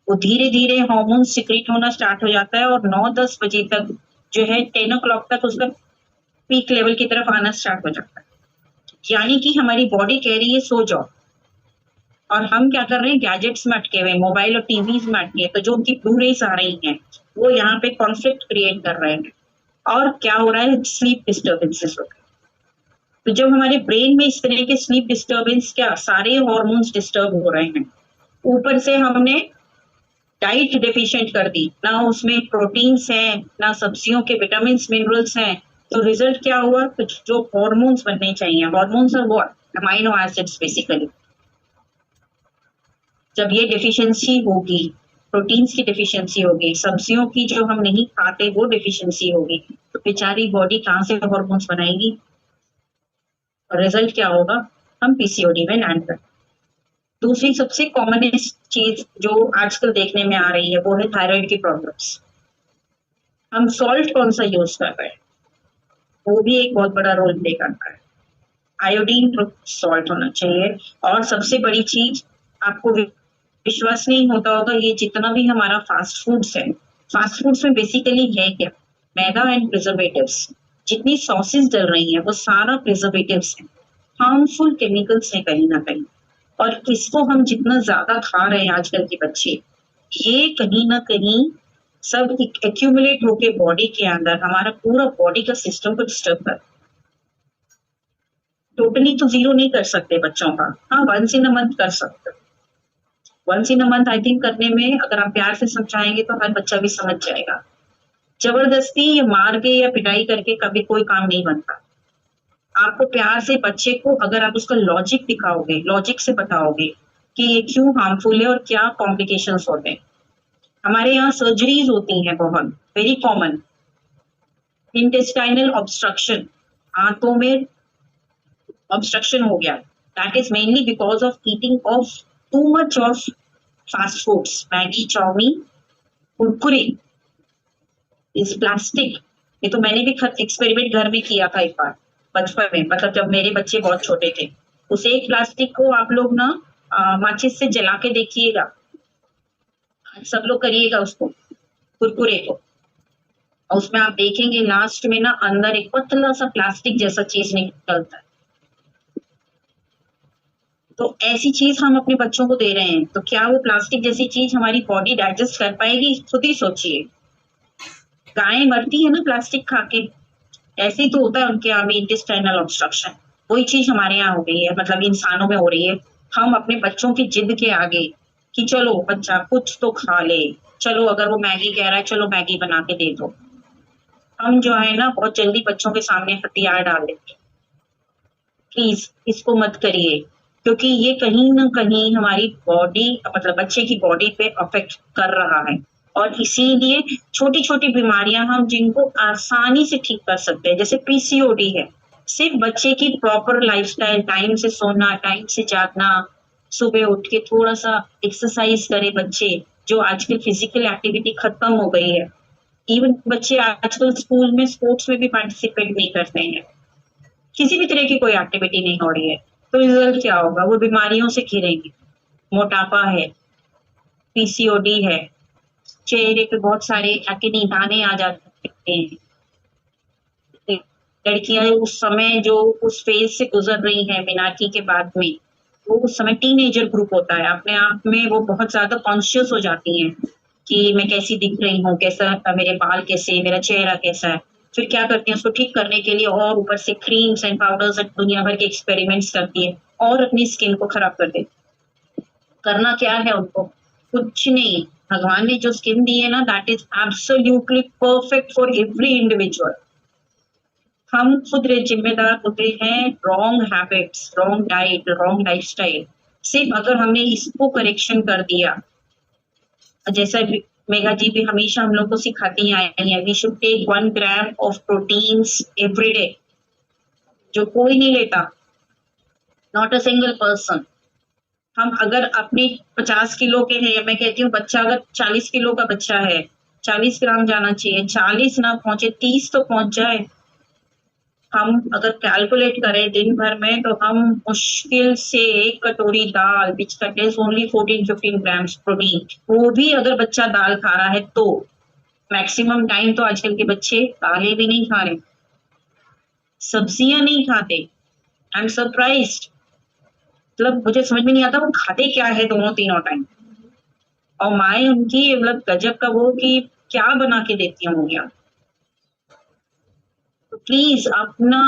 वो धीरे धीरे हार्मोन सिक्रीट होना स्टार्ट हो जाता है और 9-10 बजे तक जो है 10 ओ क्लॉक तक उसका पीक लेवल की तरफ आना स्टार्ट हो जाता है। यानी कि हमारी बॉडी कह रही है सो जाओ, और हम क्या कर रहे हैं, गैजेट्स में अटके हुए, मोबाइल और टीवीज में अटके हैं। तो जो उनकी ब्लू रेज आ रही हैं वो यहाँ पे कॉन्फ्लिक्ट क्रिएट कर रहे हैं, और क्या हो रहा है, स्लीप डिस्टर्बेंसेस हो रहे हैं। तो जब हमारे ब्रेन में इस तरह के स्लीप डिस्टर्बेंस, क्या सारे हॉर्मोन्स डिस्टर्ब हो रहे हैं, ऊपर से हमने डाइट डेफिशिएंट कर दी, ना उसमें प्रोटीन्स है, ना सब्जियों के विटामिन मिनरल्स हैं, तो रिजल्ट क्या हुआ, तो जो हॉर्मोन्स बनने चाहिए, हॉर्मोन्स और व्हाट, अमाइनो एसिड्स बेसिकली, जब ये डेफिशिएंसी होगी, प्रोटीन्स की डेफिशिएंसी होगी, सब्जियों की जो हम नहीं खाते वो डेफिशिएंसी होगी, तो बेचारी बॉडी कहाँ से हॉर्मोन्स बनाएगी, और रिजल्ट क्या होगा, हम पीसीओडी में लैंड करते। दूसरी सबसे कॉमनेस्ट चीज जो आजकल देखने में आ रही है वो है थायराइड की प्रॉब्लम्स। हम सॉल्ट कौन सा यूज कर रहे हैं, वो भी एक बहुत बड़ा रोल प्ले करता है। आयोडीन सॉल्ट होना चाहिए। और सबसे बड़ी चीज, आपको विश्वास नहीं होता होगा, ये जितना भी हमारा फास्ट फूड्स है, फास्ट फूड्स में बेसिकली है क्या, मैदा एंड प्रिजर्वेटिव्स। जितनी सॉसेस डल रही हैं वो सारा प्रिजर्वेटिव्स हैं, हार्मफुल केमिकल्स हैं कहीं ना कहीं। और इसको हम जितना ज्यादा खा रहे हैं आजकल के बच्चे, ये कहीं ना कहीं सब एक्यूमुलेट होके बॉडी के अंदर हमारा पूरा बॉडी का सिस्टम को डिस्टर्ब कर, टोटली तो जीरो नहीं कर सकते बच्चों का, हाँ वंस इन अ मंथ कर सकते। Once in a month I think करने में अगर आप प्यार से समझाएंगे तो हर बच्चा भी समझ जाएगा। जबरदस्ती या मार के या पिटाई करके कभी कोई काम नहीं बनता। आपको प्यार से बच्चे को अगर आप उसका लॉजिक दिखाओगे, लॉजिक से बताओगे कि ये क्यों हार्मफुल है और क्या कॉम्प्लिकेशंस होते हैं। हमारे यहाँ सर्जरीज होती हैं बहुत वेरी कॉमन, इंटेस्टाइनल ऑब्स्ट्रक्शन, आंतों में ऑब्स्ट्रक्शन हो गया, that is mainly because of eating of too much of fast foods, Maggi, chowmein, Kurkure, इस प्लास्टिक। ये तो मैंने भी एक्सपेरिमेंट घर में किया था एक बार बचपन में, मतलब जब मेरे बच्चे बहुत छोटे थे। उस एक प्लास्टिक को आप लोग ना माचिस से जला के देखिएगा, सब लोग करिएगा उसको, कुरकुरे को, और उसमें आप देखेंगे लास्ट में ना अंदर एक पतला सा प्लास्टिक जैसा चीज निकलता है। तो ऐसी चीज हम अपने बच्चों को दे रहे हैं, तो क्या वो प्लास्टिक जैसी चीज हमारी बॉडी डाइजेस्ट कर पाएगी, खुद ही सोचिए। गायें मरती है ना प्लास्टिक खा के, ऐसे ही तो होता है उनके यहाँ भी इंटेस्टाइनल ऑब्स्ट्रक्शन। वही चीज हमारे यहाँ हो गई है, मतलब इंसानों में हो रही है। हम अपने बच्चों की जिद के आगे कि चलो बच्चा कुछ तो खा ले, चलो अगर वो मैगी कह रहा है चलो मैगी बना के दे दो, हम जो है ना बहुत जल्दी बच्चों के सामने हथियार डाल देते। प्लीज इसको मत करिए, क्योंकि ये कहीं ना कहीं हमारी बॉडी, मतलब बच्चे की बॉडी पे अफेक्ट कर रहा है। और इसीलिए छोटी छोटी बीमारियां हम जिनको आसानी से ठीक कर सकते हैं, जैसे पीसीओडी है, सिर्फ बच्चे की प्रॉपर लाइफस्टाइल, टाइम से सोना, टाइम से जागना, सुबह उठ के थोड़ा सा एक्सरसाइज करे बच्चे, जो आजकल फिजिकल एक्टिविटी खत्म हो गई है। इवन बच्चे आजकल स्कूल में स्पोर्ट्स में भी पार्टिसिपेट नहीं करते हैं, किसी भी तरह की कोई एक्टिविटी नहीं हो रही है, तो रिजल्ट क्या होगा, वो बीमारियों से घिरेंगे। मोटापा है, पीसीओडी है, चेहरे पे बहुत सारे एक्ने दाने आ जाते हैं। लड़कियां उस समय जो उस फेज से गुजर रही हैं मीनाक्षी के बाद में, वो उस समय टीनेजर ग्रुप होता है, अपने आप में वो बहुत ज्यादा कॉन्शियस हो जाती हैं कि मैं कैसी दिख रही हूँ, कैसा मेरे बाल कैसे, मेरा चेहरा कैसा है। फिर क्या करती हैं, उसको ठीक करने के लिए और ऊपर से क्रीम्स एंड पाउडर्स एंड दुनिया भर के एक्सपेरिमेंट्स करती है और अपनी स्किन को खराब कर देती। करना क्या है उनको, कुछ नहीं। भगवान ने जो स्किन दी है ना, that is absolutely perfect for every individual. हम खुद जिम्मेदार होते हैं wrong habits, wrong diet, wrong lifestyle. सिर्फ अगर हमने इसको करेक्शन कर दिया, जैसा मेघा जी भी हमेशा हम लोग को सिखाती आई हैं, we should take 1 gram of proteins every day, जो कोई नहीं लेता, नॉट अ सिंगल पर्सन। हम अगर अपने 50 किलो के हैं, या मैं कहती हूँ बच्चा अगर 40 किलो का बच्चा है, 40 ग्राम जाना चाहिए, 40 ना पहुंचे 30 तो पहुंच जाए। हम अगर कैलकुलेट करें दिन भर में तो हम मुश्किल से 1 कटोरी दाल which contains only 14-15 grams protein, वो भी अगर बच्चा दाल खा रहा है तो। मैक्सिमम टाइम तो आजकल के बच्चे दालें भी नहीं खा रहे, सब्जियां नहीं खाते। आई एम सरप्राइज्ड, मतलब मुझे समझ में नहीं आता वो खाते क्या है दोनों तीनों टाइम। और माएँ उनकी मतलब गजब का वो कि क्या बना के देती होंगी आप। तो प्लीज़ अपना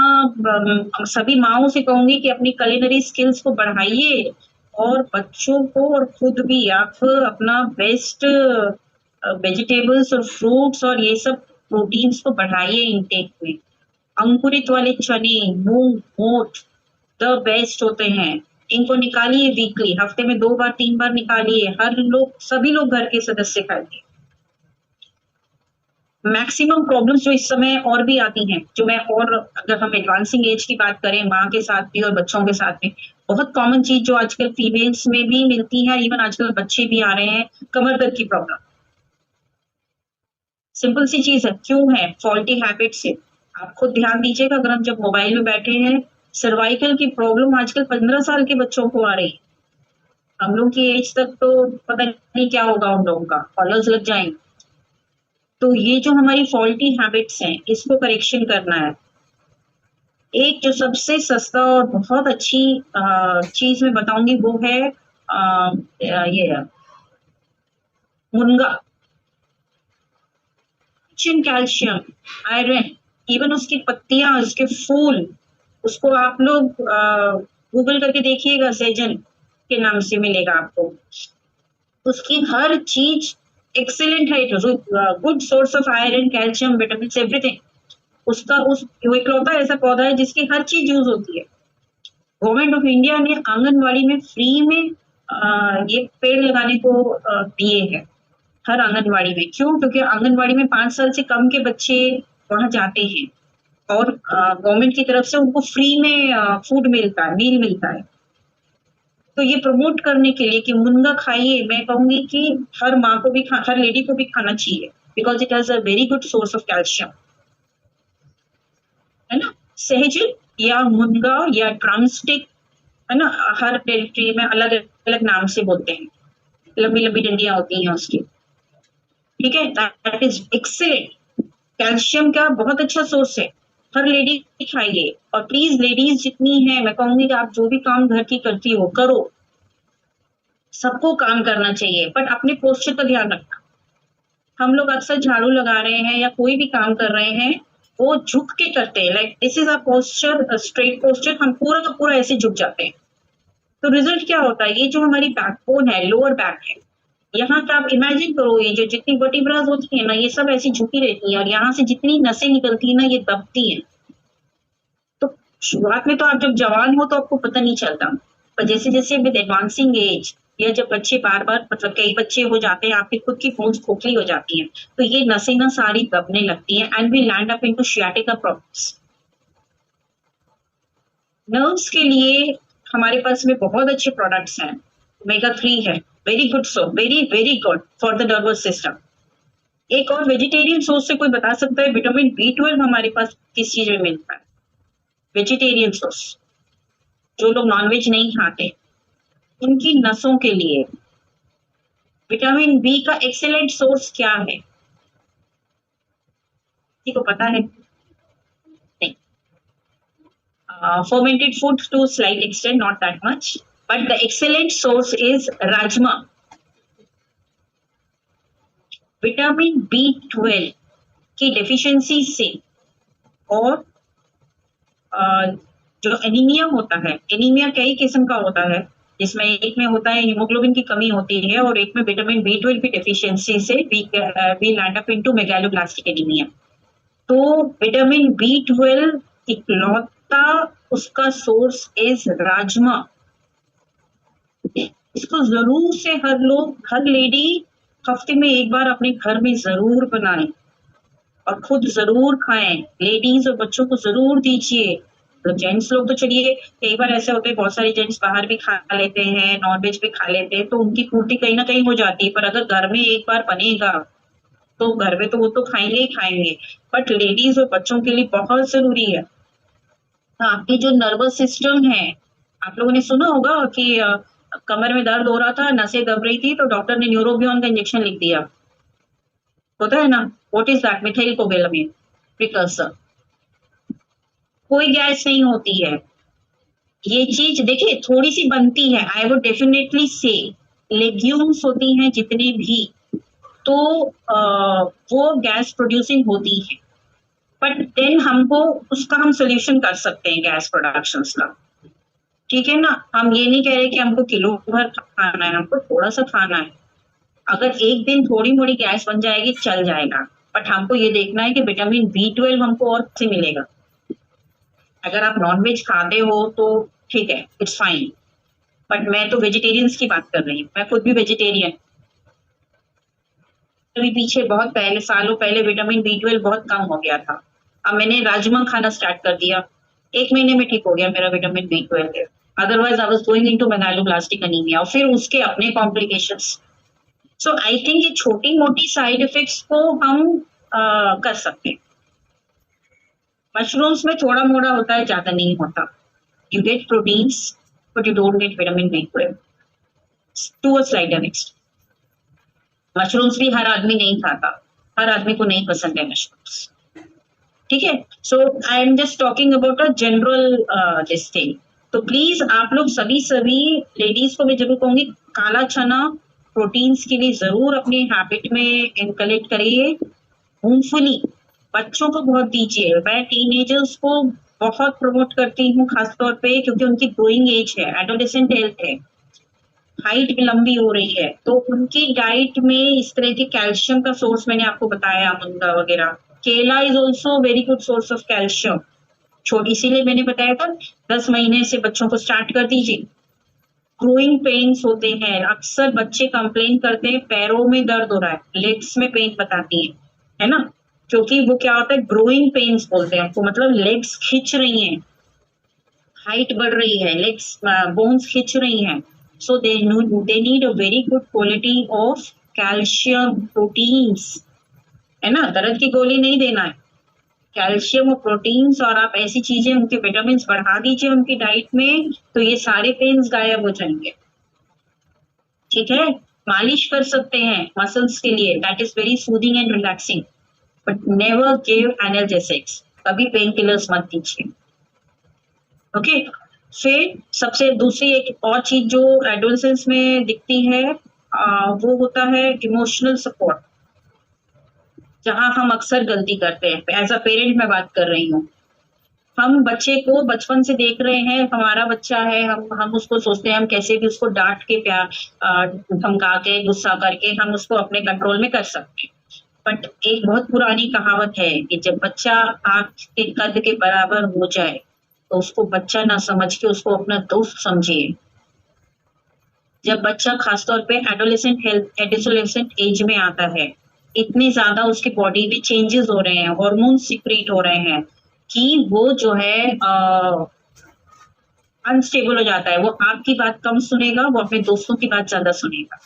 सभी माँओं से कहूँगी कि अपनी कुलिनरी स्किल्स को बढ़ाइए और बच्चों को और खुद भी आप अपना बेस्ट वेजिटेबल्स और फ्रूट्स और ये सब प्रोटीन्स को बढ़ाइए इंटेक में। अंकुरित वाले चने, मूँग, मोठ द बेस्ट होते हैं। इनको निकालिए वीकली, हफ्ते में 2 बार 3 बार निकालिए, हर लोग सभी लोग घर के सदस्य खाइए। मैक्सिमम प्रॉब्लम्स जो इस समय और भी आती हैं, जो मैं और अगर हम एडवांसिंग एज की बात करें माँ के साथ भी और बच्चों के साथ में, बहुत कॉमन चीज़ जो आजकल फीमेल्स में भी मिलती है, इवन आजकल बच्चे भी आ रहे हैं, कमर दर्द की प्रॉब्लम। सिंपल सी चीज़ है, क्यों है? फॉल्टी हैबिट से। आप खुद ध्यान दीजिएगा अगर हम जब मोबाइल में बैठे हैं, सर्वाइकल की प्रॉब्लम आजकल 15 साल के बच्चों को आ रही है। हम लोग की एज तक तो पता नहीं क्या होगा उन लोगों का, कॉलर्स लग जाएंगे। तो ये जो हमारी फॉल्टी हैबिट्स हैं, इसको करेक्शन करना है। एक जो सबसे सस्ता और बहुत अच्छी चीज मैं बताऊंगी वो है ये मुनगा। कैल्शियम, आयरन, इवन उसकी पत्तियां, उसके फूल, उसको आप लोग गूगल करके देखिएगा, सेजन के नाम से मिलेगा आपको। उसकी हर चीज एक्सीलेंट है, good source of iron, calcium, vitamin, everything. उसका वो इकलौता ऐसा पौधा है जिसकी हर चीज यूज होती है। गवर्नमेंट ऑफ इंडिया ने आंगनवाड़ी में फ्री में ये पेड़ लगाने को दिए हैं, हर आंगनवाड़ी में। क्यों? क्योंकि आंगनवाड़ी में 5 साल से कम के बच्चे वहां जाते हैं और गवर्नमेंट की तरफ से उनको फ्री में फूड मिलता है, मील मिलता है। तो ये प्रमोट करने के लिए कि मुनगा खाइए, मैं कहूंगी कि हर माँ को भी हर लेडी को भी खाना चाहिए, because it has a very good source of calcium, है ना। सहजन या मुनगा या ड्रमस्टिक, है ना, हर टेरिटरी में अलग अलग नाम से बोलते हैं, लंबी लंबी डंडियां होती हैं उसकी, ठीक है। दैट इज एक्सीलेंट, कैल्शियम का बहुत अच्छा सोर्स है, हर लेडी खाइए। और प्लीज लेडीज जितनी है, मैं कहूंगी कि आप जो भी काम घर की करती हो करो, सबको काम करना चाहिए, बट अपने पोस्चर का ध्यान रखना। हम लोग अक्सर झाड़ू लगा रहे हैं या कोई भी काम कर रहे हैं, वो झुक के करते हैं, like this is a posture, straight posture, हम पूरा का पूरा ऐसे झुक जाते हैं। तो रिजल्ट क्या होता है? ये जो हमारी बैकबोन है, लोअर बैक है, यहाँ का आप इमेजिन करो, ये जो जितनी वर्टिब्रास होती है ना, ये सब ऐसी झुकी रहती है और यहाँ से जितनी नसें निकलती है ना, ये दबती है। तो शुरुआत में तो आप जब जवान हो तो आपको पता नहीं चलता, पर जैसे जैसे विद एडवांसिंग एज या जब बच्चे बार बार, मतलब कई बच्चे हो जाते हैं, आपकी खुद की बोन्स खोखली हो जाती हैं, तो ये नसें ना सारी दबने लगती हैं and we land up into sciatica problems. Nerves के लिए हमारे पास में बहुत अच्छे प्रोडक्ट्स हैं। ओमेगा 3 है, very good, so very very good for the nervous system. एक और वेजिटेरियन सोर्स से कोई बता सकता है विटामिन B12 हमारे पास किस चीज में मिलता है? वेजिटेरियन सोर्स, जो लोग नॉनवेज नहीं खाते उनकी नसों के लिए विटामिन बी का एक्सीलेंट सोर्स क्या है? किसी को पता है? नहीं। Fermented food to slight extent, not that much, but the excellent source is rajma. Vitamin B12 की डेफिशिएंसी से और जो एनीमिया होता है, एनीमिया कई किस्म का होता है, जिसमें एक में होता है हीमोग्लोबिन की कमी होती है और एक में विटामिन B12 की डेफिशिएंसी से we land up into megaloblastic anaemia. तो विटामिन B12 इकलौता उसका सोर्स इज राजमा। इसको जरूर से हर लेडी हफ्ते में एक बार अपने घर में जरूर बनाएं और खुद जरूर खाएं। लेडीज और बच्चों को जरूर दीजिए। तो जेंट्स लोग तो चलिए कई बार ऐसे होते हैं, बहुत सारे जेंट्स बाहर भी खा लेते हैं, नॉनवेज भी खा लेते हैं, तो उनकी पूर्ति कहीं ना कहीं हो जाती है। पर अगर घर में एक बार बनेगा तो घर में तो वो तो खाएंगे ही खाएंगे। बट लेडीज और बच्चों के लिए बहुत जरूरी है। आपकी जो नर्वस सिस्टम है, आप लोगों ने सुना होगा कि कमर में दर्द हो रहा था, नसें दब रही थी, तो डॉक्टर ने न्यूरोबियन का इंजेक्शन लिख दिया। होता है ना, what is that? Methylcobalamin precursor. कोई गैस नहीं होती है। ये चीज देखिए थोड़ी सी बनती है, आई वुड डेफिनेटली से लेग्यूम्स होती हैं जितने भी, तो वो गैस प्रोड्यूसिंग होती है। बट देन हमको उसका हम सोल्यूशन कर सकते हैं गैस प्रोडक्शन का। ठीक है ना, हम ये नहीं कह रहे कि हमको किलो भर खाना है, हमको थोड़ा सा खाना है। अगर एक दिन थोड़ी मोड़ी गैस बन जाएगी चल जाएगा, बट हमको ये देखना है कि विटामिन B12 हमको और से मिलेगा। अगर आप नॉनवेज खाते हो तो ठीक है, इट्स फाइन, बट मैं तो वेजिटेरियंस की बात कर रही हूँ, मैं खुद भी वेजिटेरियन। अभी पीछे बहुत पहले, सालों पहले विटामिन B12 बहुत कम हो गया था। अब मैंने राजमा खाना स्टार्ट कर दिया, 1 महीने में ठीक हो गया मेरा vitamin B12। Otherwise I was going into megaloblastic anaemia, और फिर उसके अपने कॉम्प्लिकेशंस। सो आई थिंक ये छोटी मोटी साइड इफेक्ट्स को हम कर सकते हैं। मशरूम्स में थोड़ा मोड़ा होता है, ज्यादा नहीं होता। You get proteins but you don't get vitamin B12 to a slide next. Mushrooms भी हर आदमी नहीं खाता, हर आदमी को नहीं पसंद है मशरूम्स। ठीक है, so I am just talking about a general this thing. तो प्लीज आप लोग सभी सभी लेडीज को मैं जरूर कहूंगी, काला चना प्रोटीन्स के लिए जरूर अपने हैबिट में इनकलेक्ट करिए। मूंगफली बच्चों को बहुत दीजिए। मैं टीनेजर्स को बहुत प्रमोट करती हूँ खासतौर पे, क्योंकि उनकी ग्रोइंग एज है, एडोलेसेंट हेल्थ है, हाइट भी लंबी हो रही है, तो उनकी डाइट में इस तरह के कैल्शियम का सोर्स मैंने आपको बताया, मुनगा वगैरह। केला is also very good source of calcium. छोटी, इसीलिए मैंने बताया था 10 महीने से बच्चों को स्टार्ट कर दीजिए। ग्रोइंग पेन्स होते हैं, अक्सर बच्चे कंप्लेन करते हैं पैरों में दर्द हो रहा है, लेग्स में पेन बताती है ना, क्योंकि वो क्या होता है, ग्रोइंग पेन्स बोलते हैं आपको, मतलब लेग्स खिंच रही हैं, हाइट बढ़ रही है, लेग्स बोन्स खिंच रही हैं। So they need a very good quality of calcium proteins, है ना। दर्द की गोली नहीं देना है, कैल्शियम और प्रोटीन्स, और आप ऐसी चीजें उनके विटामिन बढ़ा दीजिए उनकी डाइट में, तो ये सारे पेन्स गायब हो जाएंगे। ठीक है, मालिश कर सकते हैं मसल्स के लिए, that is very soothing and relaxing, but never give analgesics, कभी पेन किलर्स मत दीजिए। ओके, फिर सबसे दूसरी एक और चीज जो एडोलेसेंस में दिखती है, वो होता है इमोशनल सपोर्ट, जहां हम अक्सर गलती करते हैं। एज अ पेरेंट मैं बात कर रही हूँ, हम बच्चे को बचपन से देख रहे हैं, हमारा बच्चा है, हम उसको सोचते हैं हम कैसे भी उसको डांट के, प्यार धमका के, गुस्सा करके हम उसको अपने कंट्रोल में कर सकते हैं। बट एक बहुत पुरानी कहावत है कि जब बच्चा आपके कद के बराबर हो जाए तो उसको बच्चा ना समझ के उसको अपना दोस्त समझिए। जब बच्चा खासतौर पे एडोलेसेंट हेल्थ, एडोलेसेंट एज में आता है, इतने ज्यादा उसकी बॉडी में चेंजेस हो रहे हैं, हार्मोन सिक्रीट हो रहे हैं कि वो जो है अनस्टेबल हो जाता है। वो आपकी बात कम सुनेगा, वो अपने दोस्तों की बात ज्यादा सुनेगा,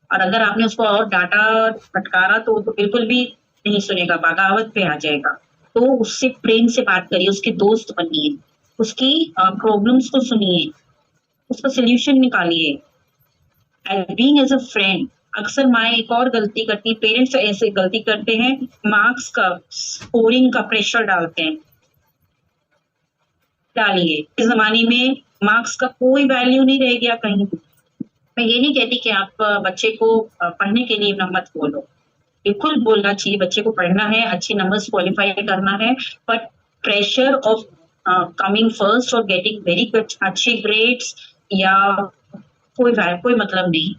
और अगर आपने उसको और डांटा फटकारा तो वो तो बिल्कुल भी नहीं सुनेगा, बगावत पे आ जाएगा। तो उससे प्रेम से बात करिए, उसके दोस्त बनिए, उसकी प्रॉब्लम्स को सुनिए, उसका सोल्यूशन निकालिए, बीइंग एज अ फ्रेंड। अक्सर माँ एक और गलती करती है, पेरेंट्स ऐसे गलती करते हैं, मार्क्स का, स्कोरिंग का प्रेशर डालते हैं। डालिए, इस जमाने में मार्क्स का कोई वैल्यू नहीं रह गया कहीं भी। मैं ये नहीं कहती कि आप बच्चे को पढ़ने के लिए ना मत बोलो, बिल्कुल बोलना चाहिए, बच्चे को पढ़ना है, अच्छे नंबर्स क्वालिफाई करना है, but pressure of coming first और गेटिंग वेरी गुड अच्छे ग्रेड्स या कोई मतलब नहीं,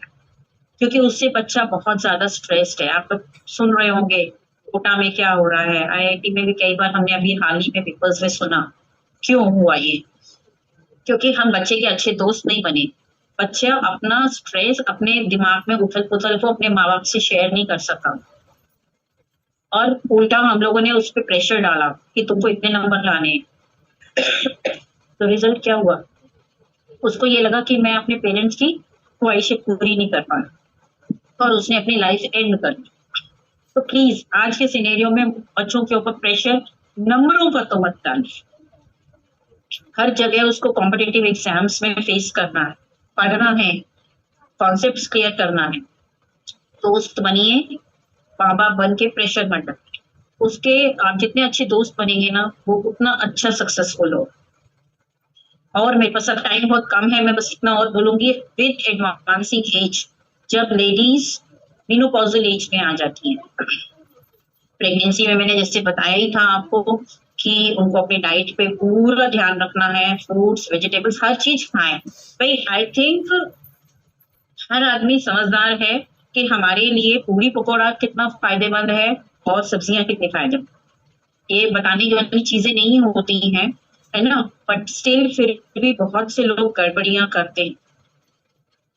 क्योंकि उससे बच्चा बहुत ज्यादा स्ट्रेस्ड है। आप लोग सुन रहे होंगे कोटा में क्या हो रहा है, IIT में भी कई बार हमने अभी हाल ही में पेपर्स में सुना। क्यों हुआ ये? क्योंकि हम बच्चे के अच्छे दोस्त नहीं बने। बच्चा अपना स्ट्रेस, अपने दिमाग में उथल पुथल को अपने माँ बाप से शेयर नहीं कर सका, और उल्टा हम लोगों ने उस पर प्रेशर डाला कि तुमको इतने नंबर लाने हैं। तो रिजल्ट क्या हुआ, उसको ये लगा कि मैं अपने पेरेंट्स की ख्वाहिशें पूरी नहीं कर पाया और उसने अपनी लाइफ एंड कर दी। तो प्लीज आज के सिनेरियो में बच्चों के ऊपर प्रेशर नंबरों का तो मत डालिए। हर जगह उसको कॉम्पिटिटिव एग्जाम्स में फेस करना है, पढ़ना है, कॉन्सेप्ट्स क्लियर करना है। दोस्त बनिए, माँ बाप बन के प्रेशर मत डालिए। उसके आप जितने अच्छे दोस्त बनेंगे ना, वो उतना अच्छा सक्सेसफुल हो। और मेरे पास अब टाइम बहुत कम है, मैं बस इतना और बोलूंगी। विद एडवांसिंग एज, जब लेडीज मेनोपॉजल एज में आ जाती हैं, प्रेगनेंसी में मैंने जैसे बताया ही था आपको कि उनको अपनी डाइट पे पूरा ध्यान रखना है, फ्रूट्स वेजिटेबल्स हर चीज खाएं। भाई आई थिंक हर आदमी समझदार है कि हमारे लिए पूरी पकौड़ा कितना फायदेमंद है और सब्जियां कितनी फायदेमंद। ये बताने वाली चीजें नहीं होती हैं, है ना, बट स्टिल फिर भी बहुत से लोग गड़बड़ियां करते हैं।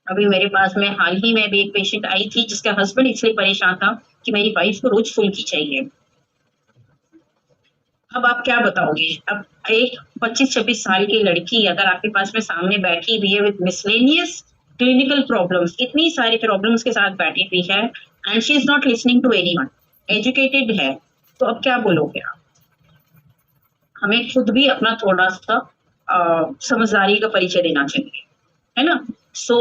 अभी मेरे पास में हाल ही में भी एक पेशेंट आई थी जिसका हस्बैंड इसलिए परेशान था कि मेरी वाइफ को रोज फुल्की चाहिए। अब आप क्या बताओगे, अब एक 25-26 साल की लड़की अगर आपके पास में सामने बैठी हुई है विद मिसलेनियस क्लिनिकल प्रॉब्लम्स, इतनी सारी प्रॉब्लम्स के साथ बैठी हुई है, and she is not listening to anyone, educated है, तो अब क्या बोलोगे आप। हमें खुद भी अपना थोड़ा सा समझदारी का परिचय देना चाहिए, है ना। सो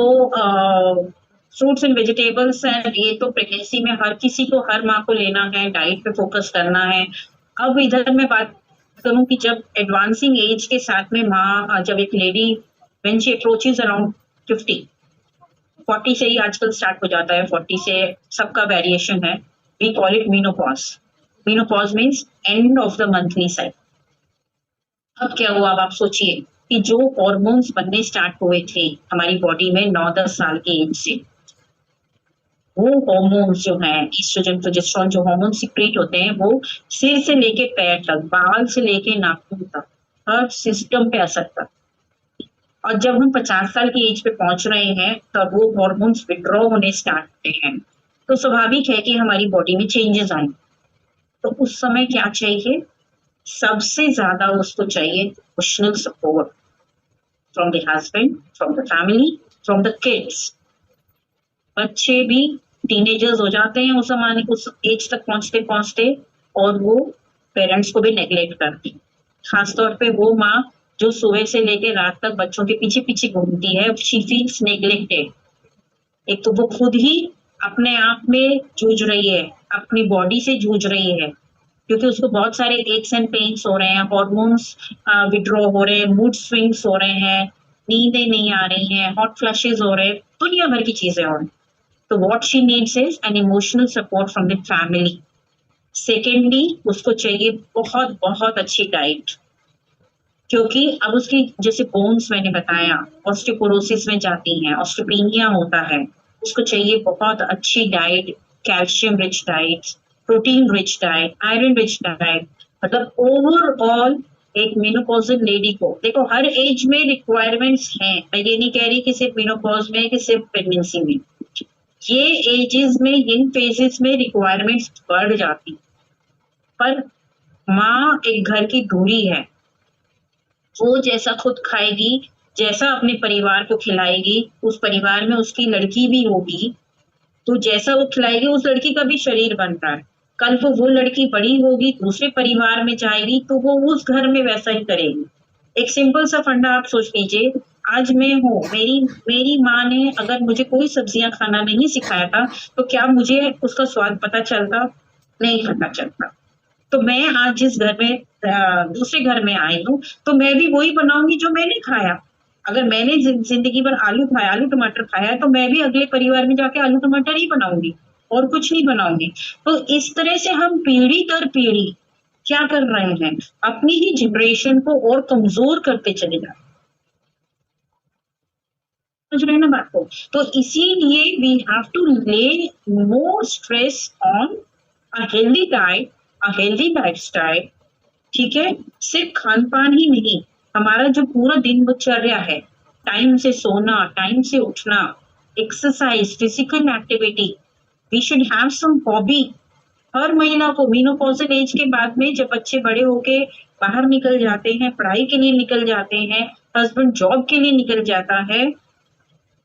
फ्रूट्स एंड वेजिटेबल्स एंड ये तो प्रेगनेंसी में हर किसी को, हर माँ को लेना है, डाइट पे फोकस करना है। अब इधर मैं बात करूं कि जब एडवांसिंग एज के साथ में माँ, जब एक lady when she approaches around 50, 40 से ही आजकल स्टार्ट हो जाता है, 40 से सबका वेरिएशन है। We call it menopause. Menopause means end of the monthly cycle. अब क्या हुआ, अब आप सोचिए कि जो हॉर्मोन्स बनने स्टार्ट हुए थे हमारी बॉडी में 9-10 साल की एज से, वो हॉर्मोन्स जो हैं, एस्ट्रोजन प्रोजेस्टेरोन, जो हॉर्मोन सिक्रेट होते हैं, वो सिर से लेके पैर तक, बाल से लेके नाखून तक, हर सिस्टम पे असर करता है। और जब हम 50 साल की एज पे पहुंच रहे हैं तब वो हॉर्मोन्स विड्रॉ होने स्टार्ट होते हैं, तो स्वाभाविक है कि हमारी बॉडी में चेंजेस आए। तो उस समय क्या चाहिए, सबसे ज्यादा उसको चाहिए emotional support from the husband, from the family, from the kids. बच्चे भी टीनेजर्स हो जाते हैं उस एज तक पहुंचते पहुंचते, और वो पेरेंट्स को भी नेग्लेक्ट करती है। खासतौर पे वो माँ जो सुबह से लेकर रात तक बच्चों के पीछे पीछे घूमती है, शी फील्स नेग्लेक्टेड। एक तो वो खुद ही अपने आप में जूझ रही है, अपनी बॉडी से जूझ रही है, क्योंकि उसको बहुत सारे एक्स एंड पेन्स हो रहे हैं, हॉर्मोन्स विड्रॉ हो रहे हैं, मूड स्विंग्स हो रहे हैं, नींदें नहीं आ रही हैं, हॉट फ्लशेज हो रहे हैं, दुनिया भर की चीजें हो रही हैं। तो what she needs is an emotional support from the family. Secondly, उसको चाहिए बहुत बहुत अच्छी डाइट, क्योंकि अब उसकी जैसे बोन्स मैंने बताया ऑस्टियोपोरोसिस में जाती हैं, ऑस्टियोपेनिया होता है, उसको चाहिए बहुत अच्छी diet, calcium rich diet, protein rich diet, iron rich diet. मतलब ओवरऑल एक मेनोपॉजल लेडी को, देखो हर एज में रिक्वायरमेंट्स हैं, मैं ये नहीं कह रही कि सिर्फ मेनोपॉज में कि सिर्फ प्रेगनेंसी में, ये एजेस में, इन फेजेस में रिक्वायरमेंट्स बढ़ जाती। पर माँ एक घर की धुरी है, वो जैसा खुद खाएगी, जैसा अपने परिवार को खिलाएगी, उस परिवार में उसकी लड़की भी होगी, तो जैसा वो खिलाएगी उस लड़की का भी शरीर बनता है। कल को वो लड़की बड़ी होगी, दूसरे परिवार में जाएगी, तो वो उस घर में वैसा ही करेगी। एक सिंपल सा फंडा आप सोच लीजिए, आज मैं हूँ, मेरी मेरी माँ ने अगर मुझे कोई सब्जियां खाना नहीं सिखाया था, तो क्या मुझे उसका स्वाद पता चलता? नहीं पता चलता। तो मैं आज जिस घर में दूसरे घर में आई हूँ, तो मैं भी वही बनाऊंगी जो मैंने खाया। अगर मैंने जिंदगी भर आलू खाया, आलू टमाटर खाया, तो मैं भी अगले परिवार में जाके आलू टमाटर ही बनाऊंगी और कुछ नहीं बनाऊंगी। तो इस तरह से हम पीढ़ी दर पीढ़ी क्या कर रहे हैं, अपनी ही जनरेशन को और कमजोर करते चले जा रहे हैं। समझ रहे हैं ना बात को। तो इसीलिए वी हैव टू ले more stress on a healthy diet, a healthy lifestyle. ठीक है, सिर्फ खान पान ही नहीं, हमारा जो पूरा दिनचर्या है, टाइम से सोना, टाइम से उठना, exercise, physical activity, we should have some hobby. हर महिला को मेनोपॉजल एज के बाद में, जब बच्चे बड़े होके बाहर निकल जाते हैं, पढ़ाई के लिए निकल जाते हैं, हस्बैंड जॉब के लिए निकल जाता है,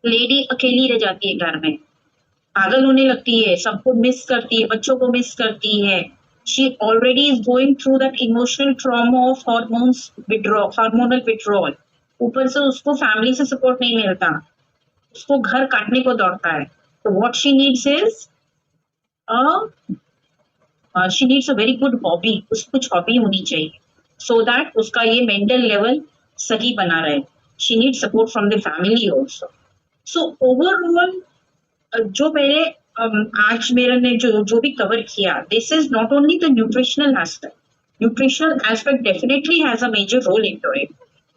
लेडी अकेली रह जाती है घर में, पागल होने लगती है, सबको मिस करती है, बच्चों को मिस करती है। She already is going through that emotional trauma of hormonal withdrawal. ऊपर से उसको फैमिली से सपोर्ट नहीं मिलता, उसको घर काटने को दौड़ता है। तो what she needs is she needs a very good hobby, उसको कुछ हॉबी होनी चाहिए सो दैट उसका ये मेंटल लेवल सही बना रहे। She need support from the family also. So overall जो मैंने आज मेरे ने जो भी कवर किया, this is not only the nutritional aspect. Nutritional aspect definitely has a major role into it,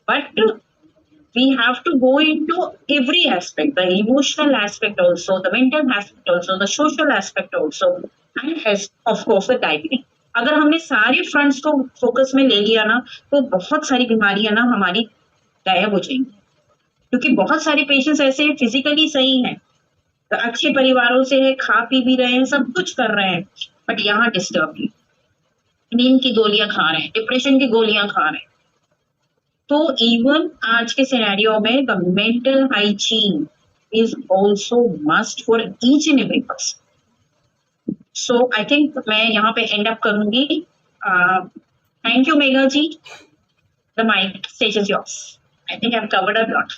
but we have to go into every aspect, the emotional aspect also, the mental aspect also, the social aspect also, and as of course the diabetes. अगर हमने सारे fronts को focus में ले लिया ना, तो बहुत सारी बीमारियां ना हमारी गायब हो जाएंगी, क्योंकि बहुत सारे पेशेंट्स ऐसे फिजिकली सही हैं, तो अच्छे परिवारों से है, खा पी भी रहे हैं, सब कुछ कर रहे हैं, बट यहाँ डिस्टर्ब है, नींद की गोलियां खा रहे हैं, डिप्रेशन की गोलियां खा रहे हैं। तो इवन आज के सिनेरियो में the mental hygiene is also must for each and every person. So I think मैं यहाँ पे एंड अप करूंगी। Thank you Megha ji, the mic stage is yours. I think I have covered a lot.